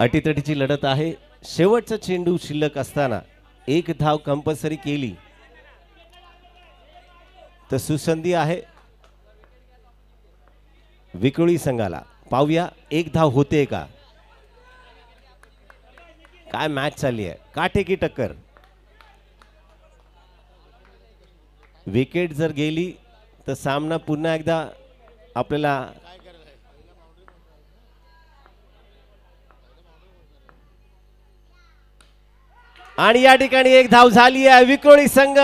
अटीतटीची लढत आहे. शेवटचा चेंडू शिल्लक असताना एक धाव कंपल्सरी केली तर सुसंधी आहे विक्रोळी संघाला. पाहूया एक धाव होते का. काय मॅच चालली आहे. काटेकी टक्कर. विकेट जर गेली तर सामना पुन्हा एकदा आपल्याला आणि या ठिकाणी एक धाव झाली आहे. विक्रोळी संघ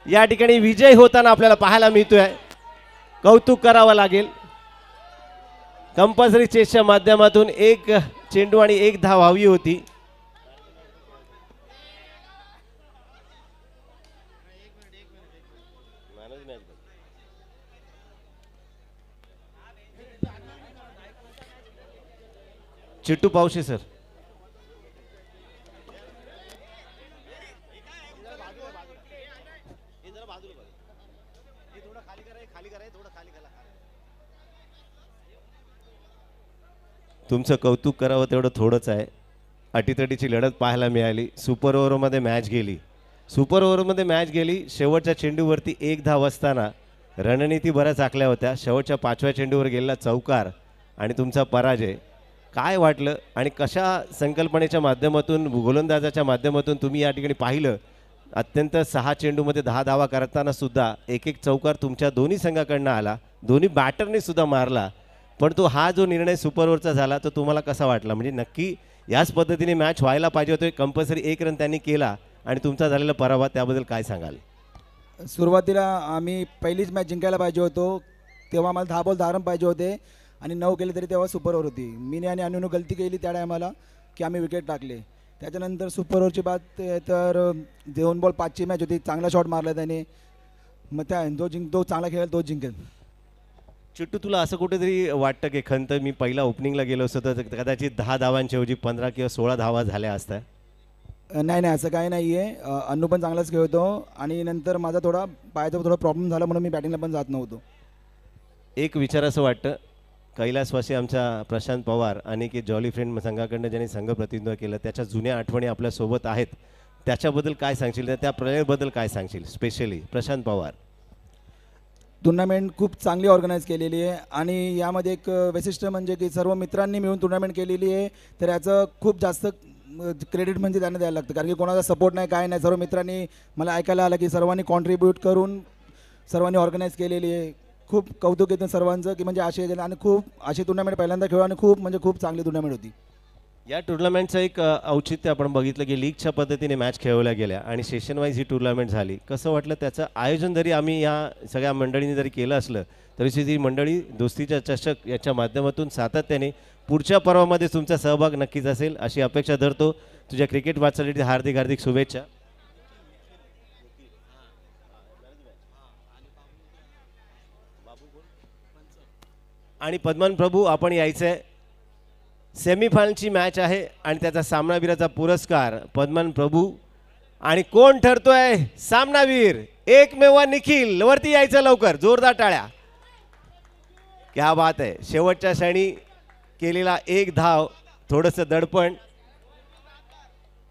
या ठिकाणी विजय होताना आपल्याला पाहायला मिळतोय. कौतुक करावं लागेल. कंपल्सरी चेसच्या माध्यमातून एक चेंडू आणि एक धाव हवी होती. चिट्टू पावशे सर. तुमचं कौतुक करावं तेवढं थोडंच आहे. अटीतटीची लढत पाहायला मिळाली. सुपर ओव्हरमध्ये मॅच गेली. सुपर ओव्हरमध्ये मॅच गेली. शेवटच्या चेंडूवरती 1 धाव असताना रणनीती बऱ्याच आखल्या होत्या. शेवटच्या 5व्या चेंडूवर गेलेला चौकार आणि तुमचा पराजय. काय वाटलं आणि कशा संकल्पनेच्या माध्यमातून गोलंदाजाच्या माध्यमातून तुम्ही या ठिकाणी पाहिलं? अत्यंत 6 चेंडूमध्ये 10 धावा करताना सुद्धा एक चौकार तुमच्या दोन्ही संघाकडनं आला. दोन्ही बॅटरने सुद्धा मारला. पण तो हा जो निर्णय सुपर ओव्हरचा झाला तो तुम्हाला कसा वाटला? म्हणजे नक्की याच पद्धतीने मॅच व्हायला पाहिजे होते. कंपल्सरी 1 रन त्यांनी केला आणि तुमचा झालेला पराभव, त्याबद्दल काय सांगाल? सुरुवातीला आम्ही पहिलीच मॅच जिंकायला पाहिजे होतो. तेव्हा आम्हाला 10 बॉल 10 रन पाहिजे होते आणि 9 केले तरी तेव्हा सुपर ओव्हर होती. मीने आणि अनुनं गलती केली त्या टायमाला की आम्ही विकेट टाकले. त्याच्यानंतर सुपर ओव्हरची बात तर 2 बॉल 5ची मॅच होती. चांगला शॉट मारला त्याने. मग जो चांगला खेळेल तोच जिंकेल. चिट्टू, तुला असं कुठेतरी वाटतं की खंत मी पहिला ओपनिंगला गेलो असतो तर कदाचित 10 धावांच्याऐवजी 15 किंवा 16 धावा झाल्या असत्या? नाही असं काही नाही आहे. अन्नू पण चांगलाच खेळतो आणि नंतर माझा पायाचा थोडा प्रॉब्लेम झाला म्हणून मी बॅटिंगला पण जात नव्हतो. एक विचार असं वाटतं, कैलासवासी आमचा प्रशांत पवार आणि की जॉली फ्रेंड संघाकडनं ज्यांनी संघ प्रतिनिधित्व केलं त्याच्या जुन्या आठवणी आपल्यासोबत आहेत, त्याच्याबद्दल काय सांगशील? त्या प्लेयरबद्दल काय सांगशील? स्पेशली प्रशांत पवार. टुर्नामेंट खूप चांगली ऑर्गनाईज केलेली आहे आणि यामध्ये एक वैशिष्ट्य म्हणजे की सर्व मित्रांनी मिळून टुर्नामेंट केलेली आहे. तर याचं खूप जास्त क्रेडिट म्हणजे त्यांना द्यायला लागतं, कारण की कोणाचा सपोर्ट नाही, काय नाही. सर्व मित्रांनी मला ऐकायला आलं की सर्वांनी कॉन्ट्रीब्यूट करून सर्वांनी ऑर्गनाईज केलेली आहे. खूप कौतुक येतं सर्वांचं की म्हणजे आणि खूप अशी टुर्नामेंट पहिल्यांदा खेळू आणि खूप चांगली टुर्नामेंट होती. या टुर्नामेंटचं एक औचित्य आपण बघितलं की लीगच्या पद्धतीने मॅच खेळवल्या गेल्या आणि सेशन वाईज ही टुर्नामेंट झाली. कसं वाटलं त्याचं आयोजन? जरी आम्ही या सगळ्या मंडळींनी जरी केलं असलं तरी ती मंडळी दोस्तीच्या चषक याच्या माध्यमातून सातत्याने पुढच्या पर्वामध्ये तुमचा सहभाग नक्कीच असेल अशी अपेक्षा धरतो. तुझ्या क्रिकेट वाटचालीसाठी हार्दिक शुभेच्छा. आणि पद्मन प्रभू, आपण यायचं आहे. सेमीफायनलची मॅच आहे आणि त्याचा सामनावीराचा पुरस्कार पद्मन प्रभू. आणि कोण ठरतोय सामनावीर? एकमेव निखिल. वरती यायचं लवकर. जोरदार टाळ्या. क्या बात आहे. शेवटच्या क्षणी केलेला 1 धाव, थोडंसं दडपण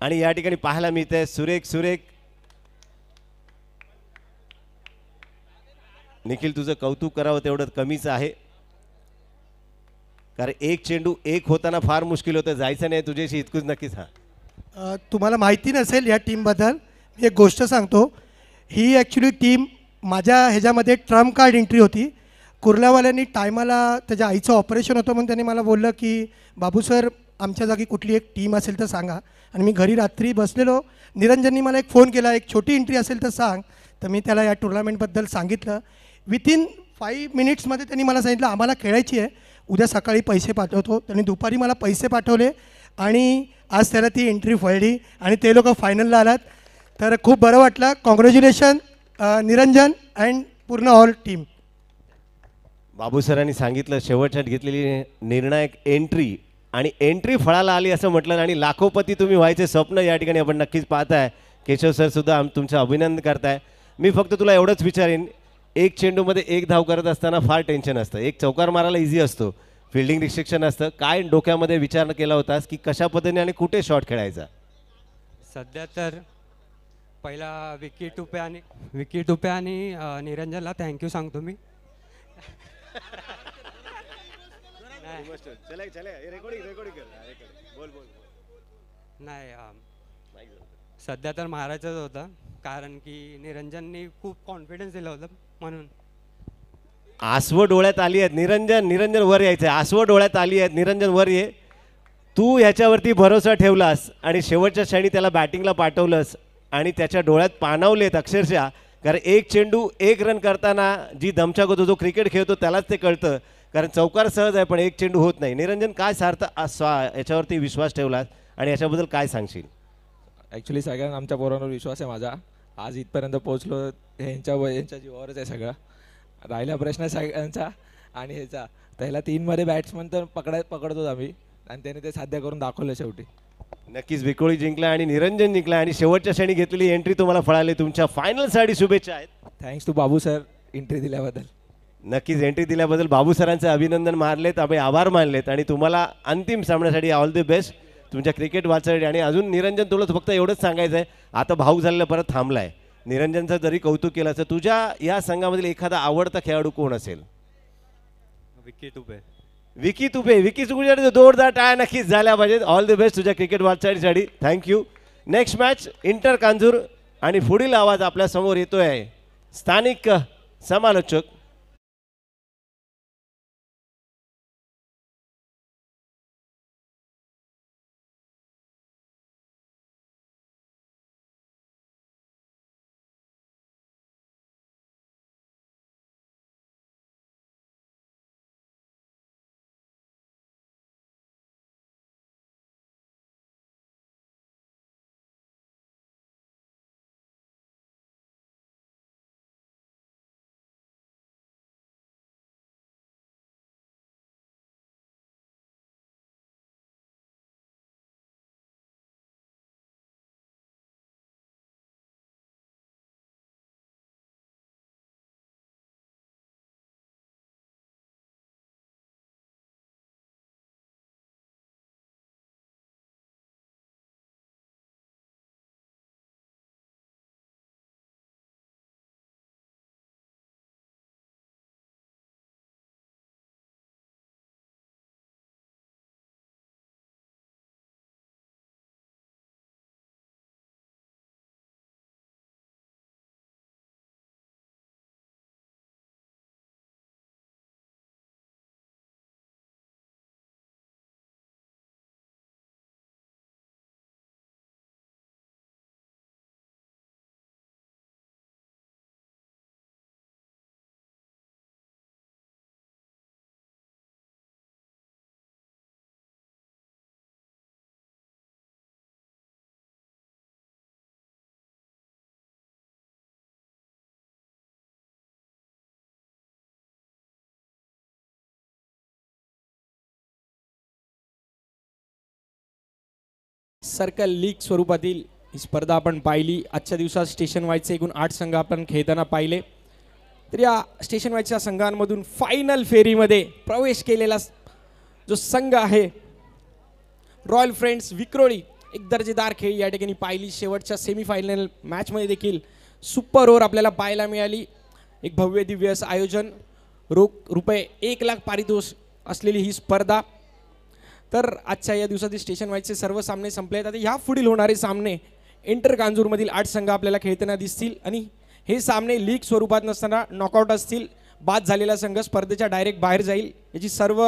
आणि या ठिकाणी पाहायला मिळतंय सुरेख. निखिल, तुझं कौतुक करावं तेवढं कमीच आहे, कारण 1 चेंडू 1 होताना फार मुश्किल होतं. जायचं नाही तुझ्याशी इतकंच नक्कीच. तुम्हाला माहिती नसेल या टीमबद्दल मी एक गोष्ट सांगतो. ही ॲक्च्युली टीम माझ्या ह्याच्यामध्ये ट्रम्प कार्ड एंट्री होती. कुर्ल्यावाल्यांनी टायमाला त्याच्या आईचं ऑपरेशन होतं म्हणून त्यांनी मला बोललं की बाबू सर, आमच्या जागी कुठली एक टीम असेल तर सांगा. आणि मी घरी रात्री बसलेलो, निरंजननी मला एक फोन केला, एक छोटी एंट्री असेल तर सांग. तर मी त्याला या टुर्नामेंटबद्दल सांगितलं. विथिन 5 मिनिट्समध्ये त्यांनी मला सांगितलं आम्हाला खेळायची आहे, उद्या सकाळी पैसे पाठवतो. त्यांनी दुपारी मला पैसे पाठवले आणि आज त्याला ती एंट्री फळली आणि ते लोक फायनलला आलात. तर खूप बरं वाटलं. कॉंग्रॅच्युलेशन निरंजन अँड पूर्ण ऑल टीम. बाबू सरांनी सांगितलं शेवटच्यात घेतलेली निर्णायक एंट्री आणि एंट्री फळाला आली असं म्हटलं आणि लाखोपती तुम्ही व्हायचे स्वप्न या ठिकाणी आपण नक्कीच पाहताय. केशव सर सुद्धा तुमचं अभिनंदन करताय. मी फक्त तुला एवढंच विचारेन, 1 चेंडूमध्ये 1 धाव करत असताना फार टेन्शन असतं. 1 चौकार मारायला इझी असतो, फिल्डिंग रिस्ट्रिक्शन असतं. काय डोक्यामध्ये विचार केला होतास की कशा पद्धतीने आणि कुठे शॉट खेळायचा? सध्या तर पहिला विकी टुपे आणि निरंजनला थँक्यू सांगतो मी. नाही, सध्या तर मारायचंच होतं, कारण की निरंजननी खूप कॉन्फिडन्स दिलं होतं म्हणून. आसवं डोळ्यात आली आहेत. निरंजन वर यायचं. आसवं डोळ्यात आली आहेत. निरंजन वर ये. तू ह्याच्यावरती भरोसा ठेवलास आणि शेवटच्या क्षणी त्याला बॅटिंगला पाठवलंस आणि त्याच्या डोळ्यात पाणावलेत अक्षरशः. कारण 1 चेंडू 1 रन करताना जी दमछाक होतो, जो क्रिकेट खेळतो त्यालाच ते कळतं. कारण चौकार सहज आहे पण 1 चेंडू होत नाही. निरंजन, काय सार्थ याच्यावरती विश्वास ठेवलास आणि याच्याबद्दल काय सांगशील? ॲक्च्युली सगळ्यांना आमच्या पोरांवर विश्वास आहे माझा. आज इथपर्यंत पोहोचलो यांच्या जीवावरच आहे सगळं. राहिला प्रश्न सगळ्यांचा आणि ह्याचा पहिला 3मध्ये बॅट्समन तर पकडतोच आम्ही आणि त्याने ते साध्य करून दाखवलं शेवटी. नक्कीच विकोळी जिंकला आणि निरंजन जिंकला आणि शेवटच्या क्षणी घेतलेली एंट्री तुम्हाला फळाली. तुमच्या फायनलसाठी शुभेच्छा आहेत. Thanks to Babu sir entry दिल्याबद्दल. नक्कीच एंट्री दिल्याबद्दल बाबू सरांचे अभिनंदन मानलेत, आम्ही आभार मानलेत आणि तुम्हाला अंतिम सामन्यासाठी ऑल द बेस्ट तुमच्या क्रिकेट वाचासाठी. आणि अजून निरंजन तुला फक्त एवढंच सांगायचं आहे, आता भाऊक झालेला परत थांबलाय. निरंजनचं जरी कौतुक केलं तर तुझ्या या संघामधील एखादा आवडता खेळाडू कोण असेल? विकी तुपे. विकी तुपे. विकी तुपे जोरदार टाळ्या नक्कीच झाल्या पाहिजेत. ऑल द बेस्ट तुझ्या क्रिकेट वाचासाठी. Thank you. Next match inter Kanjur आणि पुढील आवाज आपल्या समोर येतोय स्थानिक समालोचक. सर्कल लीग स्वरूपातील ही स्पर्धा आपण पाहिली. आजच्या दिवसात स्टेशन वाईजचे एकूण 8 संघ आपण खेळताना पाहिले. तर या स्टेशन वाईजच्या संघांमधून फायनल फेरीमध्ये प्रवेश केलेला जो संघ आहे रॉयल फ्रेंड्स विक्रोळी, एक दर्जेदार खेळ या ठिकाणी पाहिली. शेवटच्या सेमीफायनल मॅचमध्ये देखील सुपर ओव्हर आपल्याला पाहायला मिळाली. एक भव्य दिव्य असं आयोजन, रोख रुपये 1 लाख पारितोषिक असलेली ही स्पर्धा. तर आजच्या या दिवसातील स्टेशन वाईजचे सर्व सामने संपले आहेत. आता ह्या पुढील होणारे सामने इंटर कांजूरमधील 8 संघ आपल्याला खेळताना दिसतील आणि हे सामने लीग स्वरूपात नसताना नॉकआउट असतील. बाद झालेला संघ स्पर्धेच्या डायरेक्ट बाहेर जाईल, याची सर्व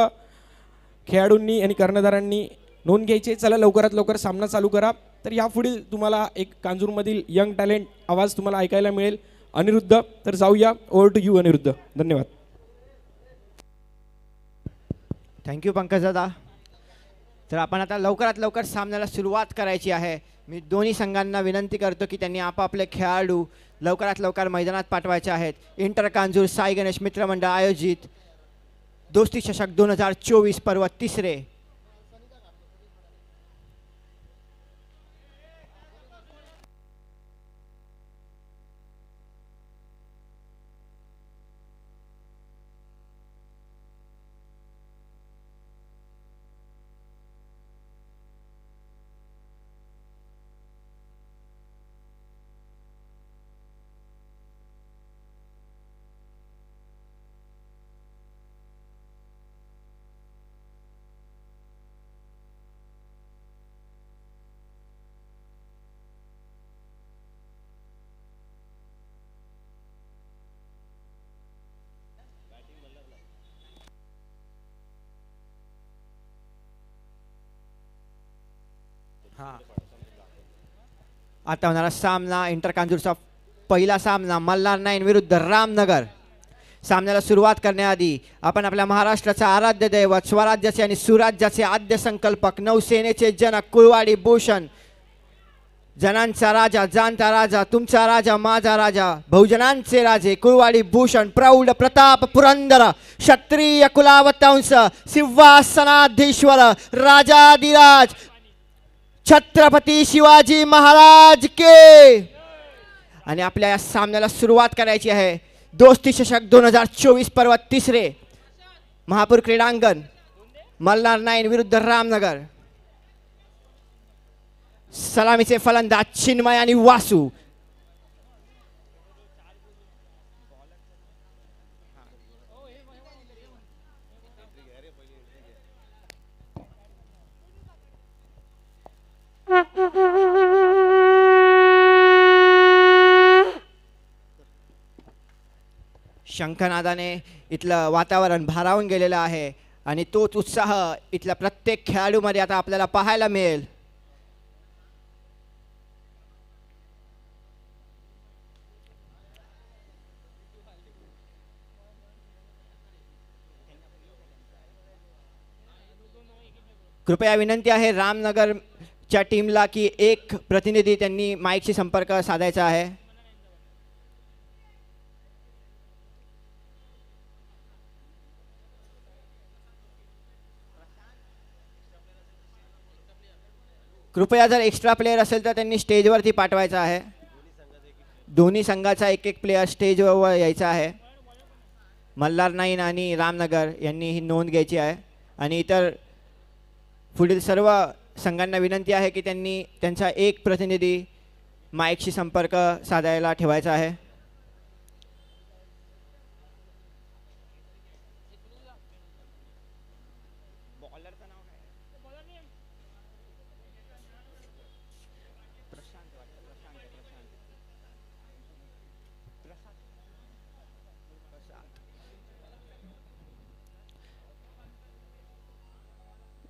खेळाडूंनी आणि कर्णधारांनी नोंद घ्यायची. चला लवकरात लवकर सामना चालू करा. तर यापुढील तुम्हाला एक कांजूरमधील यंग टॅलेंट आवाज तुम्हाला ऐकायला मिळेल, अनिरुद्ध. तर जाऊया, ओव्हर टू यू अनिरुद्ध. धन्यवाद. थँक्यू पंकज दादा. तर आपण आता लवकरात लवकर सामन्याला सुरुवात करायची आहे. मी दोन्ही संघांना विनंती करतो की त्यांनी आपापले खेळाडू लवकरात लवकर मैदानात पाठवायचे आहेत. इंटर कांजूर साई गणेश मित्रमंडळ आयोजित दोस्ती चषक 2024 पर्व 3. आता होणारा सामना इंटर कांजूरचा पहिला सामना मल्हार 9 विरुद्ध रामनगर. सामन्याला सुरुवात करण्याआधी आपण आपल्या महाराष्ट्राचा आराध्य दैवत, स्वराज्याचे आणि सुराज्याचे आद्य संकल्पक, नौसेनेचे जनक, कुळवाडी भूषण, जनांचा राजा, जाणता राजा, तुमचा राजा, माझा राजा, बहुजनांचे राजे, कुळवाडी भूषण, प्रौढ प्रताप पुरंदर, क्षत्रिय कुलावतंस, सिंहासनाधीश्वर, राजाधिराज छत्रपती शिवाजी महाराज के. आणि आपल्या या सामन्याला सुरुवात करायची आहे. दोस्ती चषक 2024 पर्व तिसरे महापूर क्रीडांगण मल्हार 9 विरुद्ध रामनगर. सलामीचे फलंदाज चिन्मय आणि वासू. शंखनादाने इथलं वातावरण भारावून गेलेलं आहे आणि तोच उत्साह इथल्या प्रत्येक खेळाडूमध्ये आता आपल्याला पाहायला मिळेल. कृपया विनंती आहे रामनगरच्या टीमला की एक प्रतिनिधी त्यांनी माईकशी संपर्क साधायचा आहे. कृपया जर एक्स्ट्रा प्लेयर असेल तर त्यांनी स्टेजवरती पाठवायचा आहे. दोन्ही संघाचा एक एक प्लेयर स्टेजवर यायचा आहे. मल्हार 9 आणि रामनगर यांनी ही नोंद घ्यायची आहे आणि इतर पुढील सर्व संघांना विनंती आहे की त्यांनी त्यांचा एक प्रतिनिधी माईकशी संपर्क साधायला ठेवायचा आहे.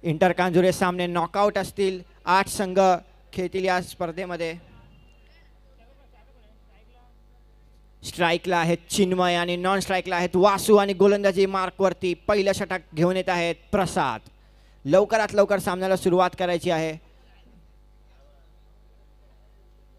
इंटर कांजुरे सामने नॉकआउट असतील. 8 संघ खेळतील या स्पर्धेमध्ये. स्ट्राईकला आहेत चिन्मय आणि नॉन स्ट्राईकला आहेत वासू आणि गोलंदाजी मार्कवरती पहिलं षटक घेऊन येत आहेत प्रसाद. लवकरात लवकर सामन्याला सुरुवात करायची आहे.